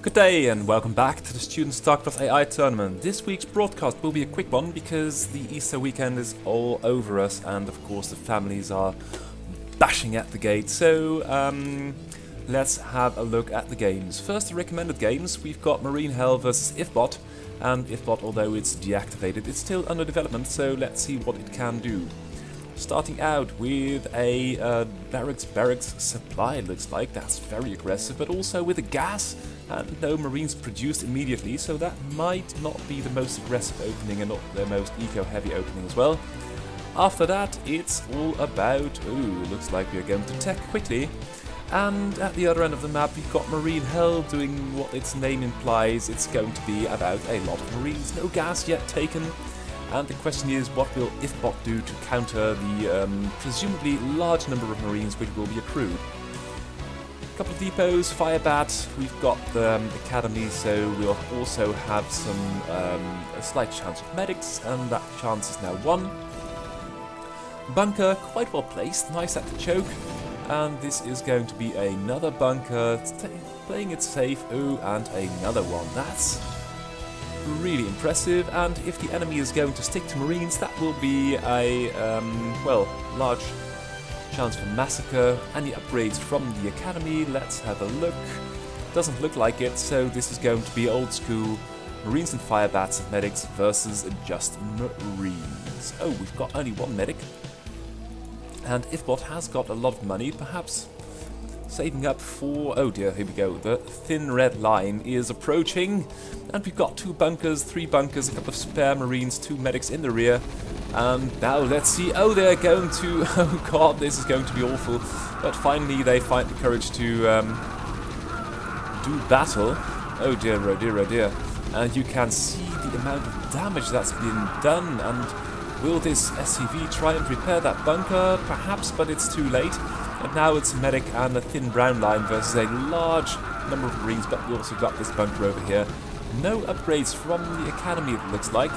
Good day and welcome back to the Student StarCraft AI tournament. This week's broadcast will be a quick one because the Easter weekend is all over us and of course the families are bashing at the gate. So let's have a look at the games. First, the recommended games. We've got Marine Hell versus Egbert, and Egbert, although it's deactivated, it's still under development, so let's see what it can do. Starting out with a barracks supply, it looks like. That's very aggressive, but also with a gas and no marines produced immediately, so that might not be the most aggressive opening and not the most eco-heavy opening as well. After that, it's all about, ooh, it looks like we're going to tech quickly. And at the other end of the map, we've got Marine Hell doing what its name implies. It's going to be about a lot of marines, no gas yet taken. And the question is, what will Egbert do to counter the presumably large number of marines which will be accrued? A couple of depots, Firebat, we've got the academy, so we'll also have some a slight chance of medics, and that chance is now 1. Bunker, quite well placed, nice at the choke, and this is going to be another bunker, playing it safe, ooh, and another one. That's really impressive, and if the enemy is going to stick to marines, that will be a, well, large chance for massacre. Any upgrades from the academy? Let's have a look. Doesn't look like it, so this is going to be old school marines and firebats and medics versus just marines. Oh, we've got only 1 medic, and Egbert has got a lot of money, perhaps saving up for, oh dear, here we go, the thin red line is approaching, and we've got 2 bunkers, 3 bunkers, a couple of spare marines, 2 medics in the rear, and now let's see, oh, they're going to, oh god, this is going to be awful, but finally they find the courage to do battle. Oh dear, oh dear, oh dear, and you can see the amount of damage that's been done, and will this SCV try and repair that bunker? Perhaps, but it's too late. And now it's a medic and a thin brown line versus a large number of marines, but we also got this bunker over here. No upgrades from the academy, it looks like.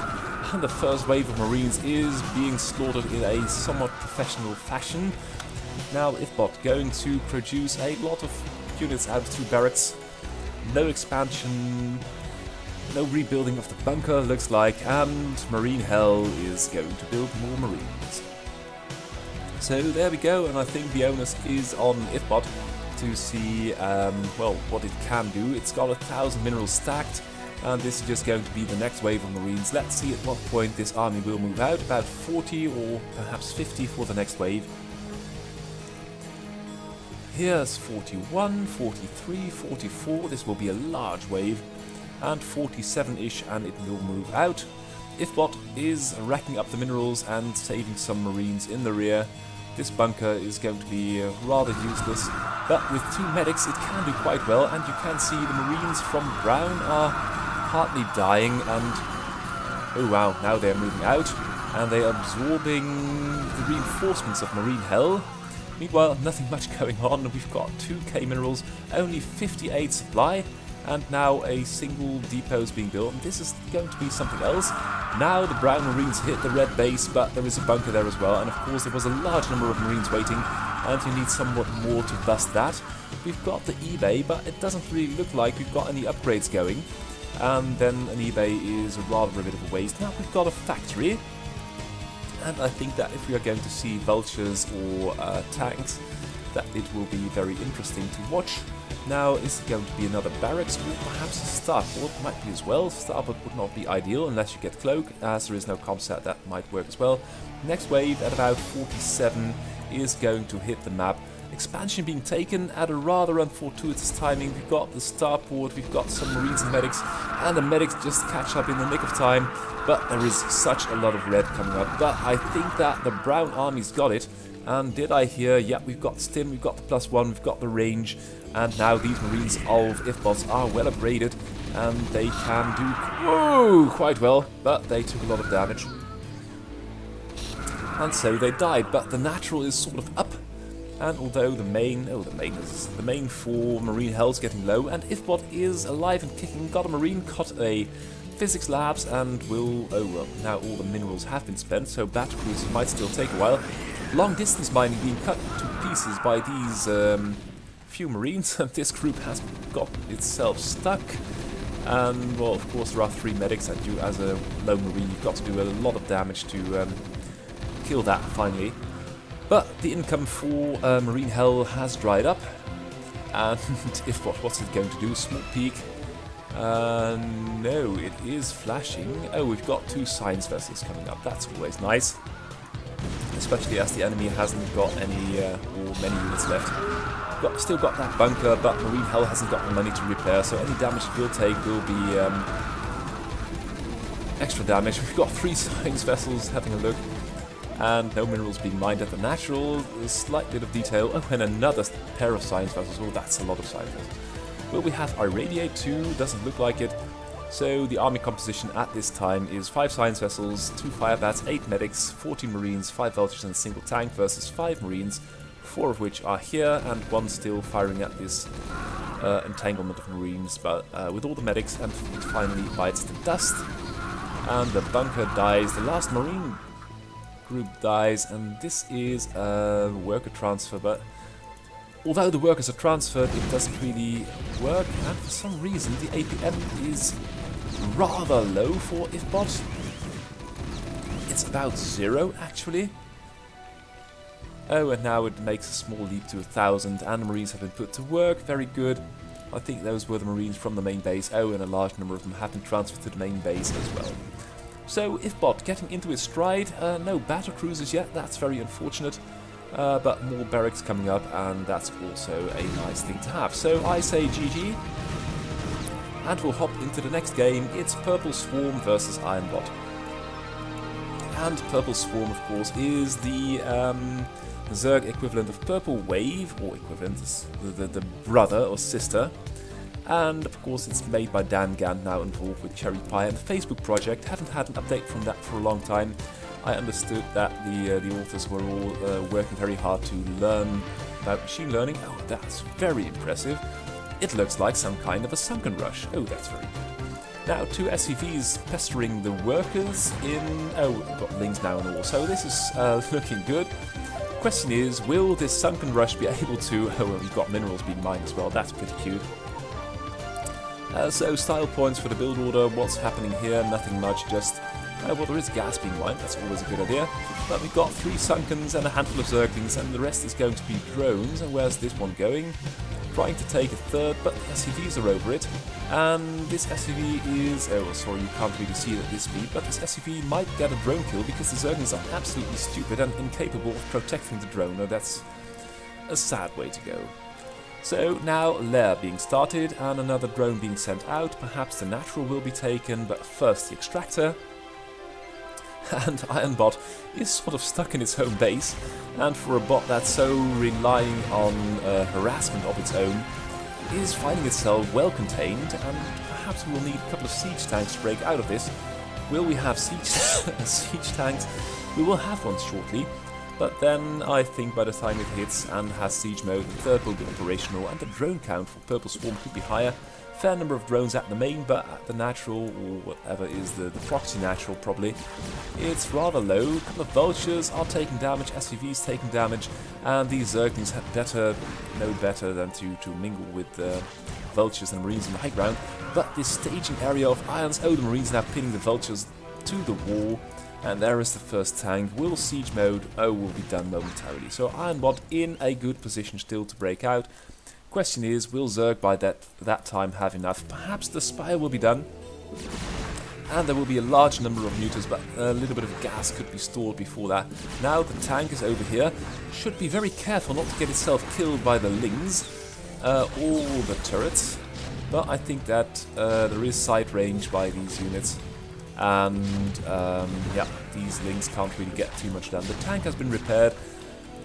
And the first wave of marines is being slaughtered in a somewhat professional fashion. Now Egbert going to produce a lot of units out of 2 barracks. No expansion, no rebuilding of the bunker, looks like, and Marine Hell is going to build more marines. So there we go, and I think the onus is on Egbert to see, well, what it can do. It's got 1,000 minerals stacked, and this is just going to be the next wave of marines. Let's see at what point this army will move out, about 40 or perhaps 50 for the next wave. Here's 41, 43, 44, this will be a large wave, and 47-ish, and it will move out. Egbert is racking up the minerals and saving some marines in the rear. This bunker is going to be rather useless, but with 2 medics it can do quite well, and you can see the marines from Brown are partly dying, and oh wow, now they're moving out, and they are absorbing the reinforcements of Marine Hell. Meanwhile, nothing much going on. We've got 2k minerals, only 58 supply, and now a single depot is being built, and this is going to be something else. Now the brown marines hit the red base, but there is a bunker there as well, and of course there was a large number of marines waiting, and you need somewhat more to bust that. We've got the eBay, but it doesn't really look like we've got any upgrades going, and then an eBay is rather a bit of a waste. Now we've got a factory, and I think that if we are going to see vultures or tanks, that it will be very interesting to watch. Now, is it going to be another barracks or perhaps a starport? Might be as well. Starport would not be ideal unless you get cloak, as there is no comsat, that might work as well. Next wave at about 47 is going to hit the map. Expansion being taken at a rather unfortuitous timing. We've got the starport, we've got some marines and the medics just catch up in the nick of time, but there is such a lot of red coming up. But I think that the brown army's got it. And did I hear, yeah, we've got stim, we've got the +1, we've got the range, and now these marines of Egbert are well upgraded, and they can do quite well, but they took a lot of damage. And so they died, but the natural is sort of up, and although the main for Marine Hell's getting low, and Egbert is alive and kicking, got a marine, got a physics labs, and will, oh well, now all the minerals have been spent, so battle cruisers might still take a while. Long distance mining being cut to pieces by these few Marines, and this group has got itself stuck. And, well, of course, there are 3 medics, and you, as a lone Marine, you've got to do a lot of damage to kill that, finally. But the income for Marine Hell has dried up, and if what's it going to do? Small peak? No, it is flashing. Oh, we've got 2 science vessels coming up, that's always nice. Especially as the enemy hasn't got any, or many units left. Still got that bunker, but Marine Hell hasn't got the money to repair, so any damage it will take will be extra damage. We've got 3 science vessels having a look, and no minerals being mined at the natural. A slight bit of detail. Oh, and another pair of science vessels. Oh, that's a lot of science vessels. Will we have Irradiate too? Doesn't look like it. So the army composition at this time is 5 science vessels, 2 fire bats, 8 medics, 14 marines, 5 vultures and a single tank versus 5 marines, 4 of which are here and 1 still firing at this entanglement of marines, but with all the medics, and it finally bites the dust. And the bunker dies, the last marine group dies, and this is a worker transfer, but although the workers are transferred, it doesn't really work, and for some reason the APM is rather low for Egbert. It's about 0 actually. Oh, and now it makes a small leap to 1,000, and the Marines have been put to work. Very good. I think those were the Marines from the main base. Oh, and a large number of them have been transferred to the main base as well. So, Egbert getting into his stride. No battle cruisers yet, that's very unfortunate. But more barracks coming up, and that's also a nice thing to have. So, I say GG. And we'll hop into the next game. It's Purple Swarm versus Ironbot. And Purple Swarm, of course, is the Zerg equivalent of Purple Wave, or equivalent, the brother or sister. And of course it's made by Dan Gant, now involved with Cherry Pie and the Facebook project. Haven't had an update from that for a long time. I understood that the authors were all working very hard to learn about machine learning. Oh, that's very impressive. It looks like some kind of a sunken rush. Oh, that's very good. Now, 2 SCVs pestering the workers in... Oh, we've got Lings now and all, so this is looking good. Question is, will this sunken rush be able to... Oh, well, we've got minerals being mined as well, that's pretty cute. So, style points for the build order. What's happening here? Nothing much, just... well, there is gas being mined, that's always a good idea. But we've got 3 sunkens and a handful of zerglings, and the rest is going to be drones. And where's this one going? Trying to take a third, but the SCVs are over it. And this SCV is... Oh, sorry, you can't really see it at this speed, but this SCV might get a drone kill because the zerglings are absolutely stupid and incapable of protecting the drone. Now, that's a sad way to go. So now lair being started and another drone being sent out. Perhaps the natural will be taken, but first the extractor. And Ironbot is sort of stuck in its home base, and for a bot that's so relying on harassment of its own, is finding itself well contained, and perhaps we will need a couple of siege tanks to break out of this. Will we have siege tanks? We will have one shortly, but then I think by the time it hits and has siege mode, the third will be operational, and the drone count for Purple Swarm could be higher. Fair number of drones at the main, but at the natural, or whatever is the proxy natural probably, it's rather low. A couple of vultures are taking damage, SCVs taking damage, and these zerglings had know better than to mingle with the vultures and marines in the high ground. But this staging area of irons, oh, the marines now pinning the vultures to the wall, and there is the first tank. Will siege mode, oh, will be done momentarily. So Ironbot in a good position still to break out. Question is, will Zerg by that time have enough? Perhaps the Spire will be done, and there will be a large number of mutas, but a little bit of gas could be stored before that. Now the tank is over here, should be very careful not to get itself killed by the Lings or the turrets, but I think that there is sight range by these units, and yeah, these Lings can't really get too much done. The tank has been repaired,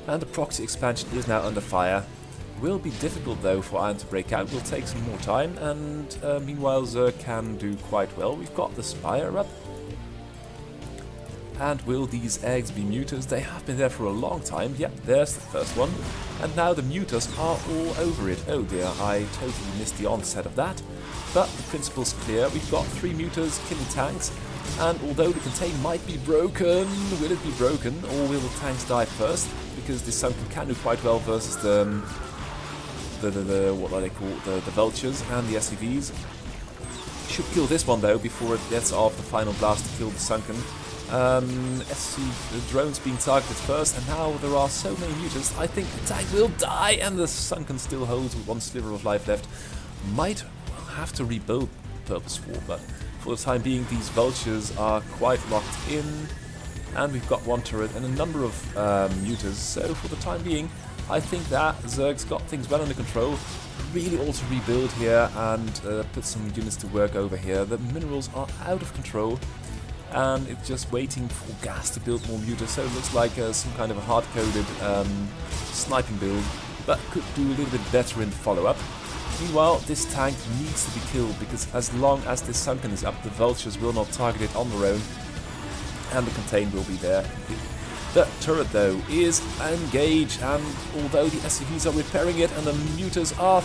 and the proxy expansion is now under fire. Will be difficult though for Iron to break out, will take some more time, and meanwhile Zerg can do quite well. We've got the Spire up. And will these eggs be mutas? They have been there for a long time. Yep, there's the first one. And now the mutas are all over it. Oh dear, I totally missed the onset of that. But the principle's clear. We've got 3 mutas killing tanks, and although the contain might be broken, will it be broken, or will the tanks die first? Because this Sunken can do quite well versus the what are they called, the vultures and the SCVs. Should kill this one though before it gets off the final blast to kill the sunken. The drones being targeted first, and now there are so many mutants. I think the tank will die, and the sunken still holds with one sliver of life left. Might have to rebuild Purple Swarm, but for the time being these vultures are quite locked in, and we've got one turret and a number of mutants. So for the time being, I think that Zerg's got things well under control. Really also rebuild here and put some units to work over here. The minerals are out of control, and it's just waiting for gas to build more mutants. So it looks like some kind of a hard-coded sniping build, but could do a little bit better in the follow-up. Meanwhile, this tank needs to be killed, because as long as this sunken is up, the vultures will not target it on their own, and the contain will be there. The turret though is engaged, and although the SCVs are repairing it and the mutants are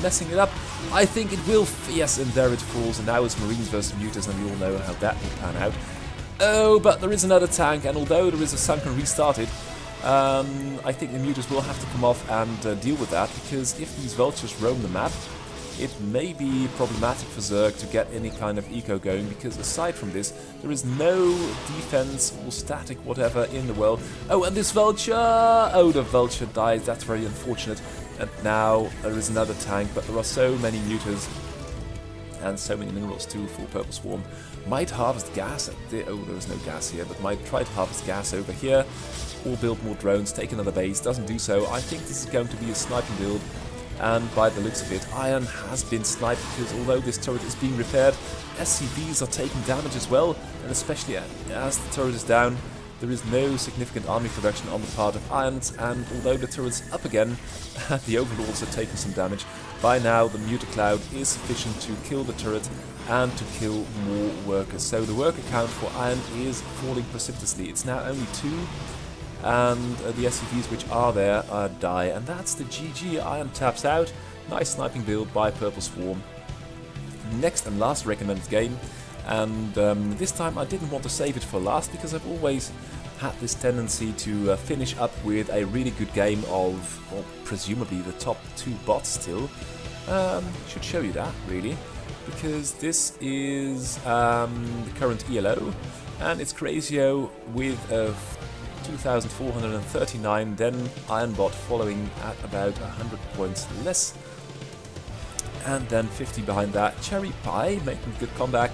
messing it up, I think it will, yes, and there it falls, and now it's Marines versus mutants, and we all know how that will pan out. Oh, but there is another tank, and although there is a sunken restarted, I think the mutants will have to come off and deal with that, because if these vultures roam the map, it may be problematic for Zerg to get any kind of eco going, because aside from this, there is no defense or static whatever in the world. Oh, and this vulture! Oh, the vulture died. That's very unfortunate. And now there is another tank, but there are so many mutants and so many minerals too for Purple Swarm. Might harvest gas at the... Oh, there is no gas here, but might try to harvest gas over here, or build more drones, take another base. Doesn't do so. I think this is going to be a sniping build. And by the looks of it, Iron has been sniped, because although this turret is being repaired, SCVs are taking damage as well, and especially as the turret is down, there is no significant army production on the part of Irons, and although the turret's up again, the Overlords are taking some damage. By now, the Muta Cloud is sufficient to kill the turret and to kill more workers. So the worker count for Iron is falling precipitously. It's now only 2. And the SCVs which are there die, and that's the GG. Iron taps out. Nice sniping build by Purple Swarm. Next and last recommended game, and this time I didn't want to save it for last, because I've always had this tendency to finish up with a really good game of, well, presumably the top 2 bots still. Should show you that, really, because this is the current ELO, and it's Crazio with 2,439, then Ironbot following at about 100 points less, and then 50 behind that, Cherry Pie making a good comeback,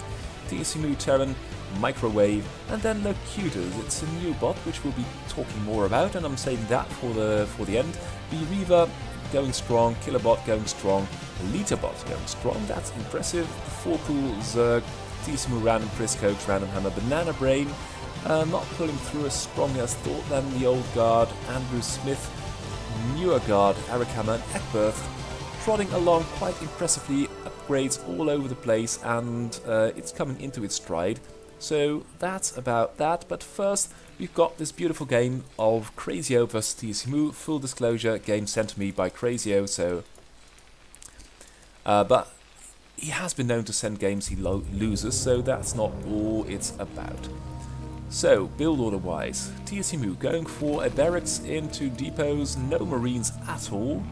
TSMU Terran, Microwave, and then Locutus. It's a new bot which we'll be talking more about, and I'm saving that for the end. B-Reaver going strong, Killerbot going strong, Literbot going strong, that's impressive, the 4-pool Zerg, TSMU Random Priscoach, Random Hammer, Banana Brain, not pulling through as strongly as thought, then the old guard, Andrew Smith, newer guard, Eric Hammer, and Egbert, trotting along quite impressively, upgrades all over the place, and it's coming into its stride. So that's about that, but first we've got this beautiful game of Crazio vs TSMU. Full disclosure, game sent to me by Crazio, so... but he has been known to send games he loses, so that's not all it's about. So, build order wise, TSMU going for a barracks into depots, no marines at all,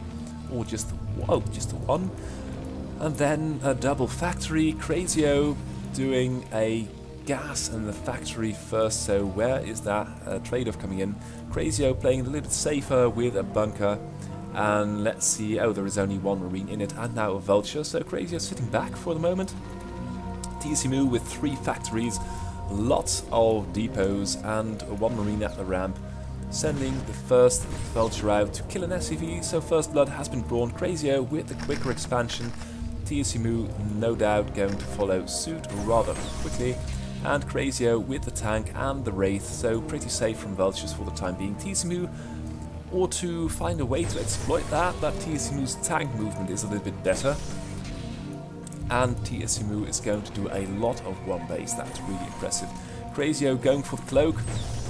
or just one, and then a double factory, Crazio doing a gas in the factory first, so where is that trade-off coming in? Crazio playing a little bit safer with a bunker, and let's see, oh, there is only 1 marine in it, and now a vulture, so Crazio sitting back for the moment. TSMU with 3 factories, lots of depots, and 1 marine at the ramp, sending the first vulture out to kill an SCV, so first blood has been drawn. Crazio with the quicker expansion, TSMU no doubt going to follow suit rather quickly, and Crazio with the tank and the Wraith, so pretty safe from vultures for the time being. TSMU ought to find a way to exploit that, but TSMU's tank movement is a little bit better. And TSMU is going to do a lot of 1 base, that's really impressive. Crazio going for the cloak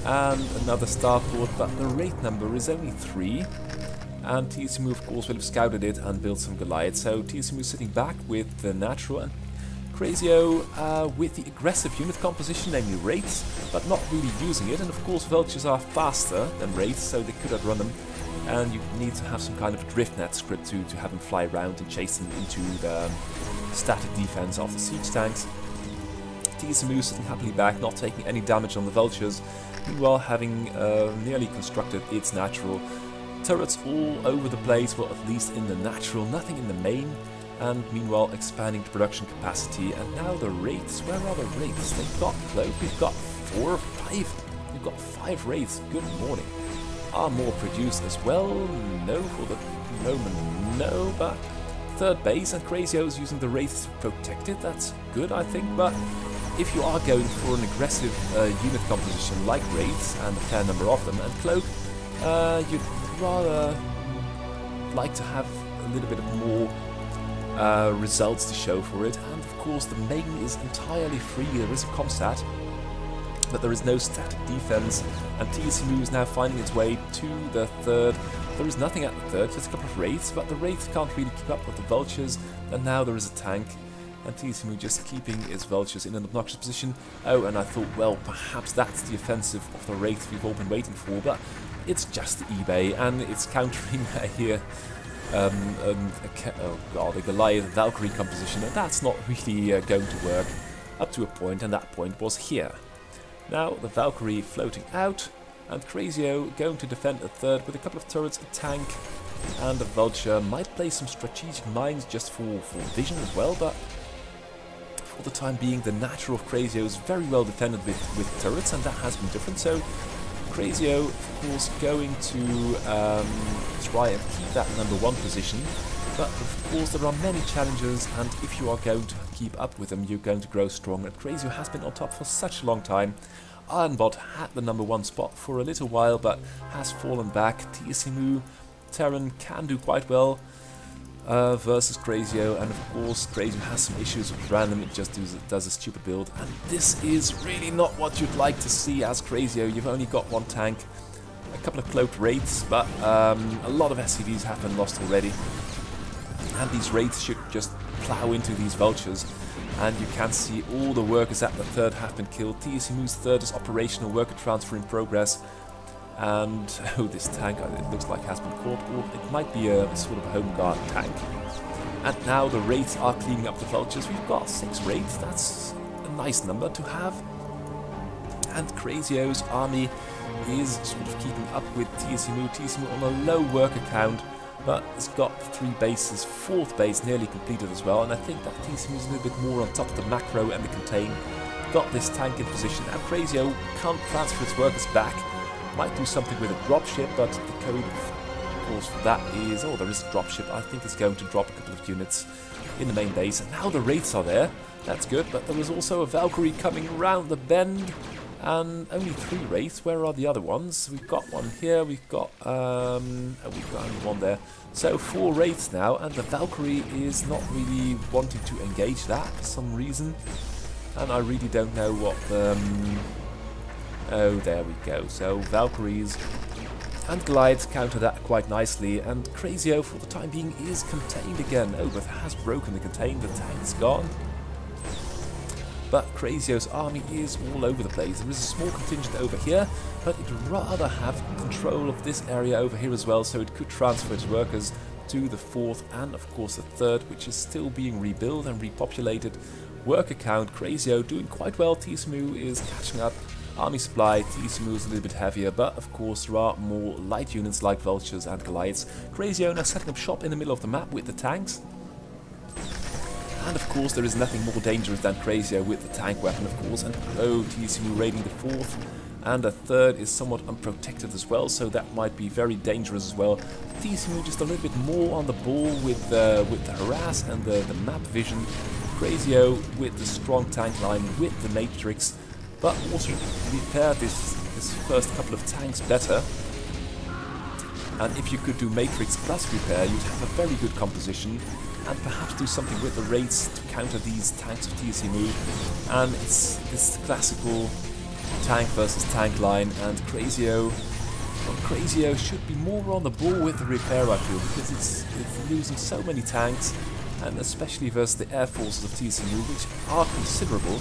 and another starport, but the Wraith number is only 3. And TSMU of course will have scouted it and built some Goliaths, so TSMU sitting back with the natural, and Crazio with the aggressive unit composition, namely Wraiths, but not really using it, and of course vultures are faster than Wraiths, so they could outrun them. and you need to have some kind of drift net script to have them fly around and chase them into the static defense of the siege tanks. TSMU sitting happily back, not taking any damage on the vultures, meanwhile having nearly constructed its natural. Turrets all over the place, well, at least in the natural, nothing in the main, and meanwhile expanding the production capacity. And now the wraiths, where are the wraiths? They've got cloak, we've got 4 or 5, we've got 5 wraiths, good morning. Are more produced as well? No, for the moment, no, but third base, and Crazio's using the wraiths to protect it, that's good I think, but if you are going for an aggressive unit composition like wraiths, and a fair number of them, and cloak, you'd rather like to have a little bit more results to show for it. And of course the main is entirely free, there is a comstat, but there is no static defense, and TSMU is now finding its way to the third. There is nothing at the third, just a couple of wraiths, but the wraiths can't really keep up with the vultures, and now there is a tank, and TSMU just keeping its vultures in an obnoxious position. Oh, and I thought, well, perhaps that's the offensive of the wraiths we've all been waiting for, but it's just eBay, and it's countering here a Goliath Valkyrie composition, and that's not really going to work up to a point, and that point was here. Now the Valkyrie floating out, and Crazio going to defend the third with a couple of turrets, a tank, and a vulture. Might play some strategic mines just for vision as well, but for the time being the natural of Crazio is very well defended with turrets, and that has been different. So Crazio, of course, going to try and keep that #1 position, but of course there are many challenges, and if you are going to keep up with them, you're going to grow strong. And Crazio has been on top for such a long time. Ironbot had the #1 spot for a little while, but has fallen back. TSMU, Terran can do quite well versus Crazio, and of course Crazio has some issues with random, it just does a stupid build, and this is really not what you'd like to see as Crazio. You've only got 1 tank, a couple of cloaked wraiths, but a lot of SCVs have been lost already, and these wraiths should just plow into these vultures, and you can see all the workers at the third have been killed. TSMU's third is operational, worker transfer in progress. And oh, this tank, it looks like has been caught, or it might be a sort of a home guard tank. And now the wraiths are cleaning up the vultures. We've got 6 wraiths, that's a nice number to have. And Crazio's army is sort of keeping up with TSMU. TSMU on a low worker count, but it's got 3 bases, 4th base nearly completed as well. And I think that TSMU is a little bit more on top of the macro and the contain. Got this tank in position, and Crazio can't transfer its workers back. Might do something with a dropship, but the code of course for that is, oh, there is a dropship. I think it's going to drop a couple of units in the main base, and now the wraiths are there. That's good, but there was also a Valkyrie coming around the bend, and only 3 wraiths. Where are the other ones? We've got one here, we've got only one there. So 4 wraiths now, and the Valkyrie is not really wanting to engage that for some reason, and I really don't know what oh, there we go. So Valkyries and Goliaths counter that quite nicely, and Crazio for the time being is contained again. Egbert has broken the contain, the tank's gone. But Crazio's army is all over the place. There is a small contingent over here, but it would rather have control of this area over here as well, so it could transfer its workers to the 4th and of course the 3rd, which is still being rebuilt and repopulated. Worker count, Crazio doing quite well. TSMU is catching up. Army supply, TSMU is a little bit heavier, but of course there are more light units like Vultures and Goliaths. Crazio now setting up shop in the middle of the map with the tanks. And of course there is nothing more dangerous than Crazio with the tank weapon, of course. And oh, TSMU raiding the 4th, and the 3rd is somewhat unprotected as well, so that might be very dangerous as well. TSMU just a little bit more on the ball with the harass and the map vision. Crazio with the strong tank line, with the matrix, but also repair this first couple of tanks better. And if you could do matrix plus repair, you'd have a very good composition, and perhaps do something with the raids to counter these tanks of TSMU. And it's this classical tank versus tank line, and Crazio should be more on the ball with the repair, I feel, because it's losing so many tanks, and especially versus the air forces of TSMU, which are considerable,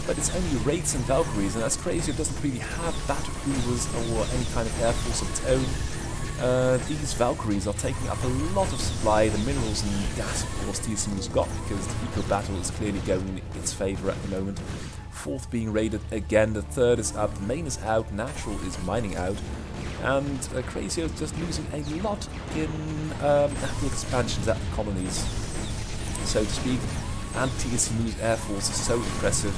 but it's only raids and Valkyries, and as Crazio doesn't really have battle cruisers or any kind of air force of its own, these Valkyries are taking up a lot of supply, the minerals and gas of course TSMU's got, because the eco battle is clearly going in its favour at the moment. Fourth being raided again, the third is up, the main is out, natural is mining out, and Crazio is just losing a lot in the expansions at the colonies, so to speak, and TSMU's air force is so impressive.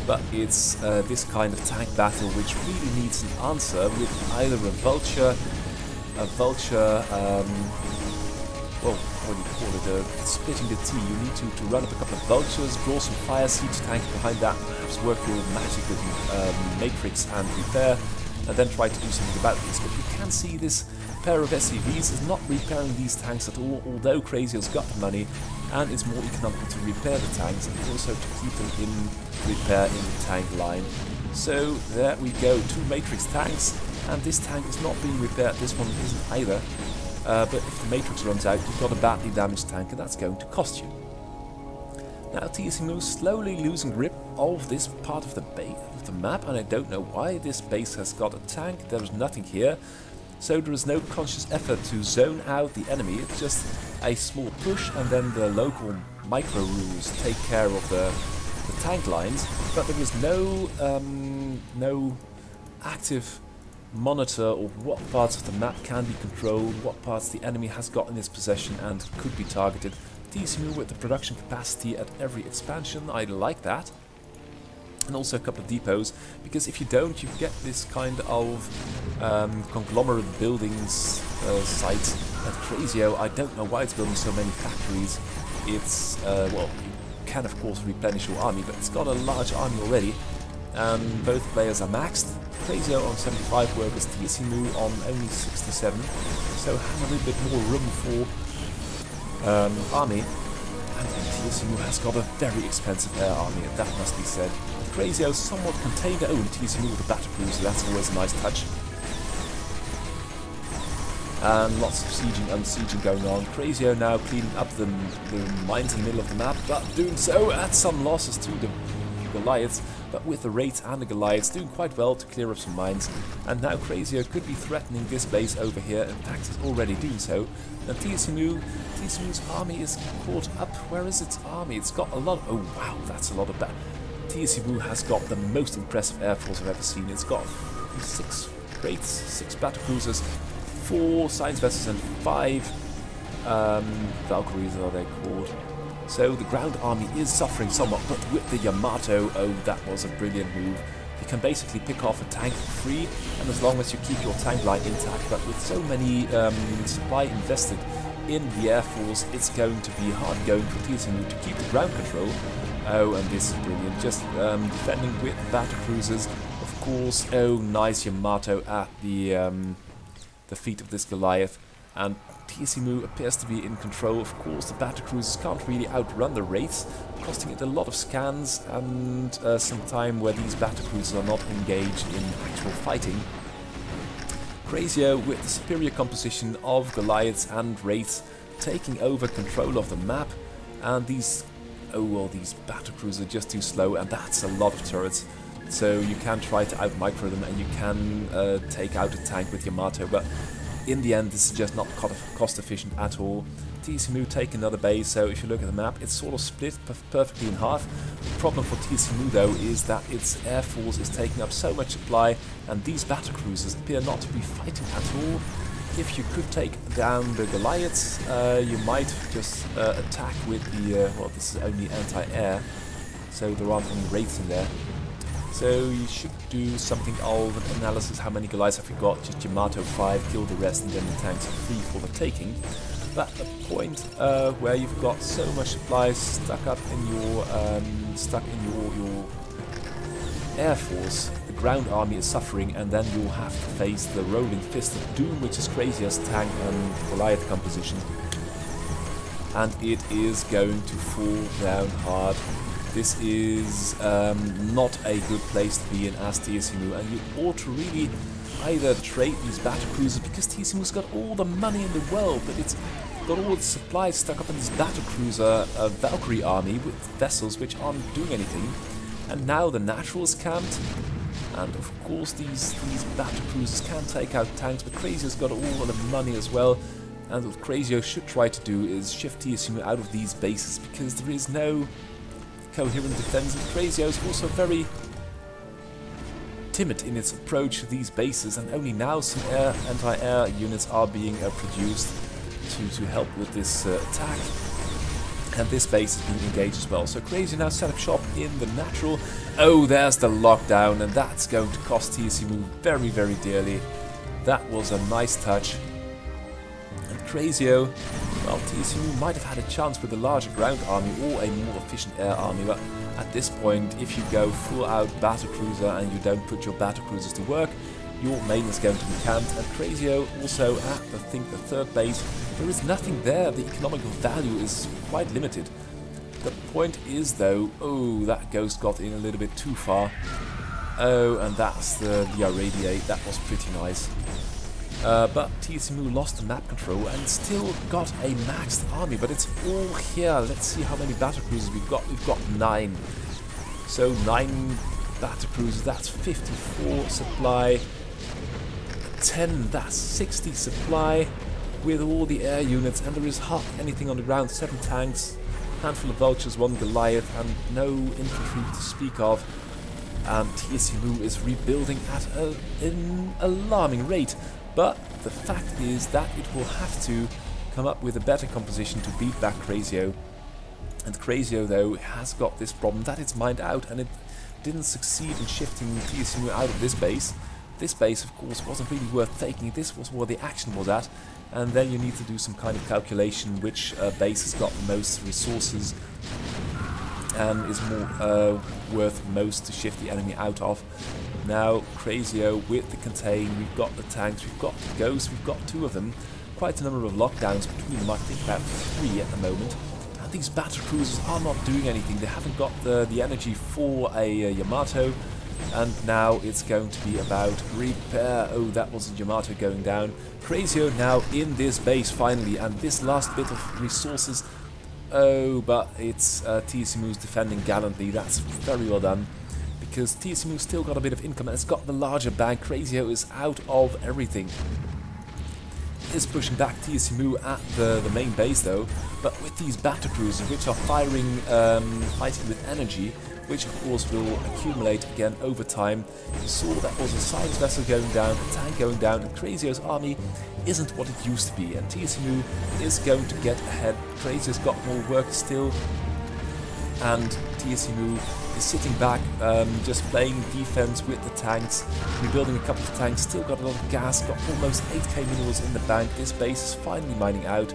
But it's this kind of tank battle which really needs an answer with either a vulture, well, what do you call it, splitting the T. You need to run up a couple of vultures, draw some fire siege tanks behind that, perhaps work your magic with matrix and repair, and then try to do something about this. But you can see this pair of SCVs is not repairing these tanks at all, although Crazio's got the money, and it's more economical to repair the tanks and also to keep them in repair in the tank line. So there we go, 2 matrix tanks, and this tank is not being repaired, this one isn't either. But if the matrix runs out, you've got a badly damaged tank, and that's going to cost you. Now TSMU is slowly losing grip of this part of the map, and I don't know why. This base has got a tank, there is nothing here. So there is no conscious effort to zone out the enemy, it's just a small push and then the local micro rules take care of the tank lines, but there is no active monitor of what parts of the map can be controlled, what parts the enemy has got in its possession and could be targeted. TSMU with the production capacity at every expansion, I like that. And also a couple of depots, because if you don't, you get this kind of conglomerate buildings site at Crazio. I don't know why it's building so many factories. It's, well, you can of course replenish your army, but it's got a large army already. Both players are maxed. Crazio on 75 workers, TSMU on only 67, so has a little bit more room for army. And TSMU has got a very expensive air army, and that must be said. Crazio somewhat contained their own TSMU with a battlecruiser, that's always a nice touch. And lots of sieging, unsieging going on. Crazio now cleaning up the mines in the middle of the map, but doing so at some losses to the Goliaths. But with the Wraiths and the Goliaths doing quite well to clear up some mines. And now Crazio could be threatening this base over here, in fact is already doing so. And TSMU's army is caught up. Where is its army? It's got a lot of, oh wow, that's a lot of TSMU has got the most impressive air force I've ever seen. It's got 6 Wraiths, 6 battlecruisers, 4 science vessels and 5 Valkyries are they called. So the ground army is suffering somewhat, but with the Yamato, oh that was a brilliant move. You can basically pick off a tank for free, and as long as you keep your tank line intact, but with so many supply invested in the air force, it's going to be hard going for TSMU to keep the ground control. Oh, and this is brilliant, just defending with battlecruisers, of course. Oh, nice Yamato at the feet of this Goliath, and TSMU appears to be in control. Of course, the battlecruisers can't really outrun the Wraiths, costing it a lot of scans and some time where these battlecruisers are not engaged in actual fighting. Crazio with the superior composition of Goliaths and Wraiths taking over control of the map, and these, oh well, these battlecruisers are just too slow, and that's a lot of turrets. So you can try to out-micro them, and you can take out a tank with Yamato, but in the end this is just not cost efficient at all. TSMU take another base, so if you look at the map, it's sort of split perfectly in half. The problem for TSMU though is that its air force is taking up so much supply, and these battlecruisers appear not to be fighting at all. If you could take down the Goliaths, you might just attack with the, well, this is only anti-air, so there aren't any Wraiths in there. So you should do something of an analysis, how many Goliaths have you got, just Yamato 5, kill the rest, and then the tanks are free for the taking. But a point where you've got so much supplies stuck up in your your air force, the ground army is suffering, and then you'll have to face the rolling fist of doom, which is Crazia's tank and Goliath composition, and it is going to fall down hard. This is not a good place to be in as TSMU, and you ought to really either trade these battlecruisers, because TSMU's got all the money in the world, but it's got all its supplies stuck up in this battlecruiser Valkyrie army with vessels which aren't doing anything. And now the Natural is camped, And of course these battlecruisers can take out tanks, but Crazio's got all of the money as well. And what Crazio should try to do is shift TSU out of these bases, because there is no coherent defense. And Crazio is also very timid in its approach to these bases, and only now some anti-air units are being produced to help with this attack. And this base is being engaged as well. So Crazio now set up shop in the natural. Oh, there's the lockdown, and that's going to cost TSU very, very dearly. That was a nice touch. And Crazio, well, TSU might have had a chance with a larger ground army or a more efficient air army, but at this point, if you go full-out battlecruiser and you don't put your battlecruisers to work, your main is going to be camped. And Crazio also at, I think, the third base, there is nothing there. The economical value is quite limited. The point is, though, oh, that ghost got in a little bit too far. Oh, and that's the irradiate. That was pretty nice. But TSU lost the map control and still got a maxed army, but it's all here. Let's see how many battlecruisers we've got. We've got 9. So 9 battlecruisers, that's 54 supply. 10, that's 60 supply with all the air units, and there is hardly anything on the ground. 7 tanks, handful of vultures, 1 Goliath, and no infantry to speak of. And TSU is rebuilding at an alarming rate. But the fact is that it will have to come up with a better composition to beat back Crazio. And Crazio, though, has got this problem that it's mined out, and it didn't succeed in shifting TSU out of this base. This base, of course, wasn't really worth taking. This was where the action was at. And then you need to do some kind of calculation which base has got the most resources and is more worth most to shift the enemy out of. Now, Crazio with the contain, we've got the tanks, we've got the ghosts, we've got 2 of them. Quite a number of lockdowns between them, I think about 3 at the moment. And these battlecruisers are not doing anything. They haven't got the energy for a Yamato. And now it's going to be about repair. Oh, that was a Yamato going down. Crazio now in this base finally, and this last bit of resources. Oh, but it's TSU's defending gallantly. That's very well done, because TSU still got a bit of income and it's got the larger bank. Crazio is out of everything. Is pushing back TSU at the main base though, but with these battlecruisers which are fighting with energy, which of course will accumulate again over time. You saw that was a science vessel going down, a tank going down, and Crazio's army isn't what it used to be, and TSU is going to get ahead. Crazio's got more work still, and TSU is sitting back, just playing defense with the tanks, rebuilding a couple of tanks, still got a lot of gas, got almost 8k minerals in the bank. This base is finally mining out.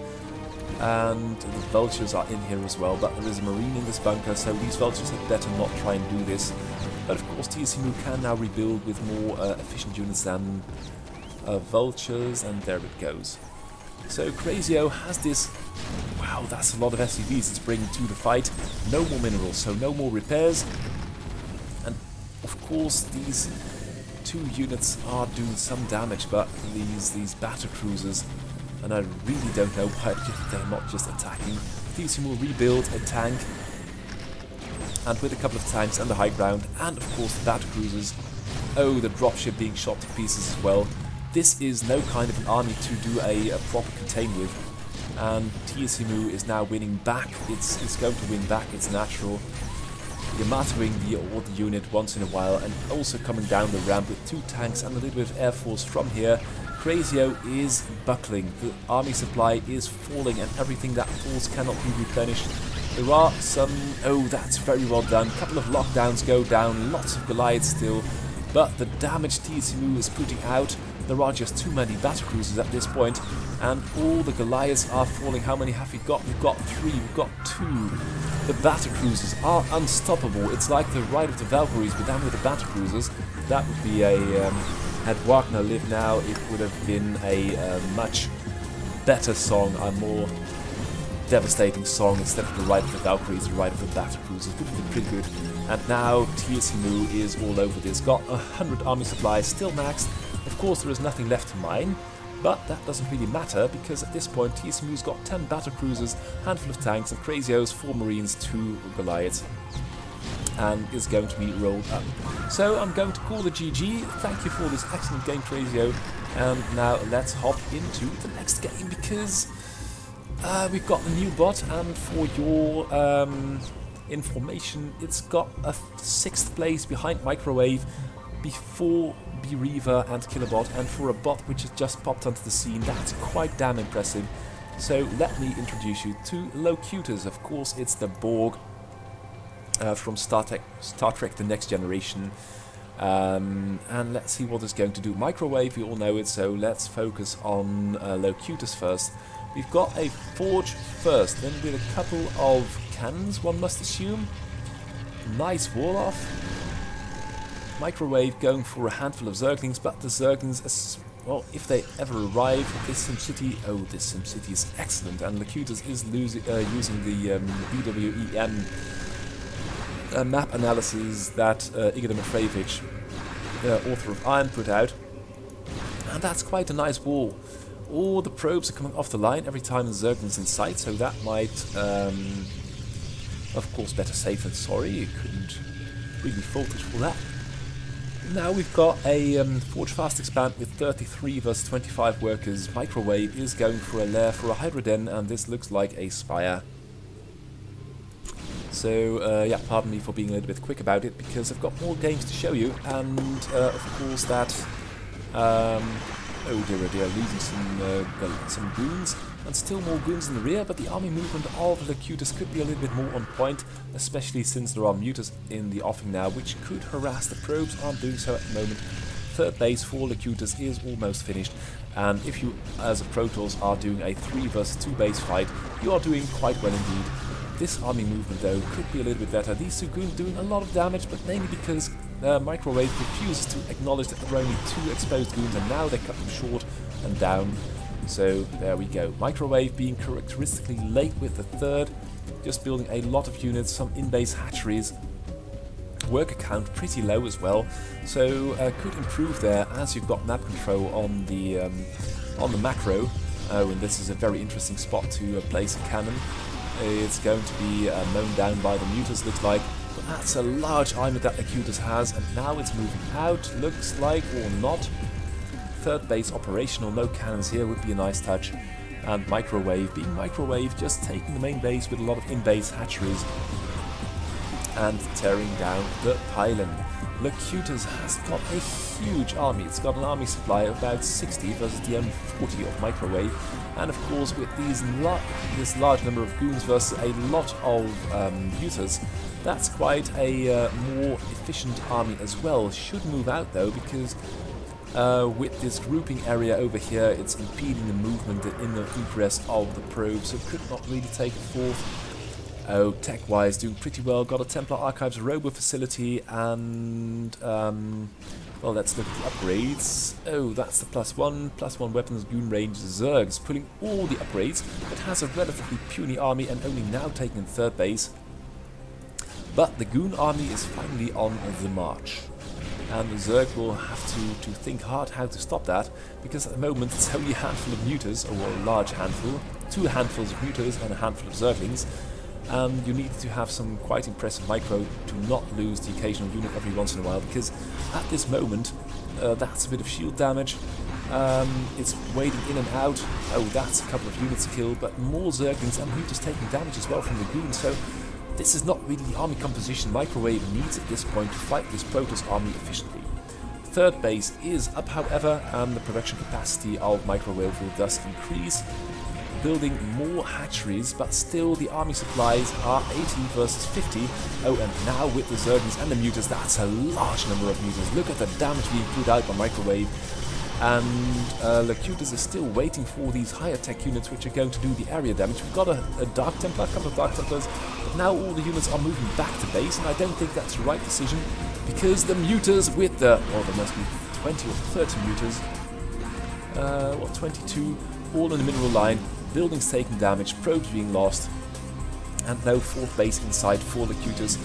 And the vultures are in here as well, but there is a marine in this bunker, so these vultures had better not try and do this. But of course TSU can now rebuild with more efficient units than vultures, and there it goes. So Crazio has this, wow, that's a lot of SCVs it's bringing to the fight. No more minerals, so no more repairs. And of course these 2 units are doing some damage, but these battlecruisers, and I really don't know why they're not just attacking. TSU will rebuild a tank, and with a couple of tanks and the high ground, and of course the battlecruisers. Oh, the dropship being shot to pieces as well. This is no kind of an army to do a proper contain with, and TSU is now winning back. It's going to win back. It's natural. Yamatoing the odd unit once in a while, and also coming down the ramp with 2 tanks and a little bit of air force from here. Crazio is buckling, the army supply is falling, and everything that falls cannot be replenished. There are some, oh, that's very well done, a couple of lockdowns go down, lots of Goliaths still, but the damage TSU is putting out, there are just too many battlecruisers at this point, and all the Goliaths are falling. How many have we got? We've got 3, we've got 2. The battlecruisers are unstoppable. It's like the Ride of the Valkyries, but then with the battlecruisers. That would be a had Wagner lived now, it would have been a much better song, a more devastating song. Instead of the Ride of the Valkyries, the Ride of the Battlecruisers would have been pretty good. And now TSU is all over this. Got 100 army supplies, still maxed. Of course there is nothing left to mine, but that doesn't really matter, because at this point TSU's got 10 battlecruisers, handful of tanks, and Crazio's 4 marines, 2 Goliaths. and is going to be rolled up. So I'm going to call the GG. Thank you for this excellent game, Trazio. And now let's hop into the next game, because we've got a new bot, and for your information, it's got a 6th place behind Microwave before Reaver and Killerbot, and for a bot which has just popped onto the scene, that's quite damn impressive. So let me introduce you to Locutus. Of course, it's the Borg from Star Trek The Next Generation. And let's see what it's going to do. Microwave, we all know it, so let's focus on Locutus first. We've got a Forge first, then with a couple of cannons, one must assume. Nice wall off. Microwave going for a handful of Zerglings, but the Zerglings, well, if they ever arrive, this SimCity, this SimCity is excellent, and Locutus is using the BWEM map analysis that Egbert, author of Iron, put out, and that's quite a nice wall. All the probes are coming off the line every time the Zergling's in sight, so that might, of course, better safe than sorry. You couldn't really fault it for that. Now we've got a Forge Fast Expand with 33 versus 25 workers. Microwave is going for a lair for a Hydra Den, and this looks like a Spire. So, yeah, pardon me for being a little bit quick about it, because I've got more games to show you, and of course that... oh dear, losing some goons, and still more goons in the rear, but the army movement of Locutus could be a little bit more on point, especially since there are mutas in the offing now, which could harass the probes. Aren't doing so at the moment. 3rd base for Locutus is almost finished, and if you, as a Protoss, are doing a 3 versus 2 base fight, you are doing quite well indeed. This army movement, though, could be a little bit better. These two goons doing a lot of damage, but mainly because Microwave refuses to acknowledge that there are only 2 exposed goons, and now they cut them short and down. So there we go. Microwave being characteristically late with the 3rd, just building a lot of units, some in-base hatcheries. Worker count pretty low as well, so could improve there as you've got map control on the macro. Oh, and this is a very interesting spot to place a cannon. It's going to be mown down by the mutas, looks like. But that's a large army that Locutus has, and now it's moving out, looks like, or not. 3rd base operational, no cannons here would be a nice touch. And Microwave, being Microwave, just taking the main base with a lot of in-base hatcheries and tearing down the pylon. Locutus has got a huge army. It's got an army supply of about 60 versus the only 40 of Microwave. And of course, with these this large number of goons versus a lot of mutas, that's quite a more efficient army as well. Should move out though, because with this grouping area over here, it's impeding the movement in the egress of the probe, so it could not really take a 4th. Oh, tech-wise, doing pretty well. Got a Templar Archives Robo facility, and well, let's look at the upgrades. Oh, that's the +1 weapons, goon range, Zergs, pulling all the upgrades, but has a relatively puny army and only now taking 3rd base. But the goon army is finally on the march, and the Zerg will have to think hard how to stop that, because at the moment it's only a handful of mutas, or a large handful, 2 handfuls of mutas and a handful of Zerglings. And you need to have some quite impressive micro to not lose the occasional unit every once in a while, because at this moment that's a bit of shield damage. It's wading in and out. Oh, that's a couple of units killed, but more Zerglings and mutas taking damage as well from the goons. So this is not really the army composition Microwave needs at this point to fight this Protoss army efficiently. 3rd base is up, however, and the production capacity of Microwave will thus increase, building more hatcheries, but still the army supplies are 80 versus 50. Oh, and now with the Zerglings and the mutas, that's a large number of mutas. Look at the damage being put out by Microwave. And Locutus is still waiting for these higher tech units which are going to do the area damage. We've got a Dark Templar, a couple of Dark Templars, but now all the units are moving back to base, and I don't think that's the right decision, because the mutas with the... oh, there must be 20 or 30 mutas. What, 22, all in the mineral line. Buildings taking damage, probes being lost, and no 4th base inside for Locutus.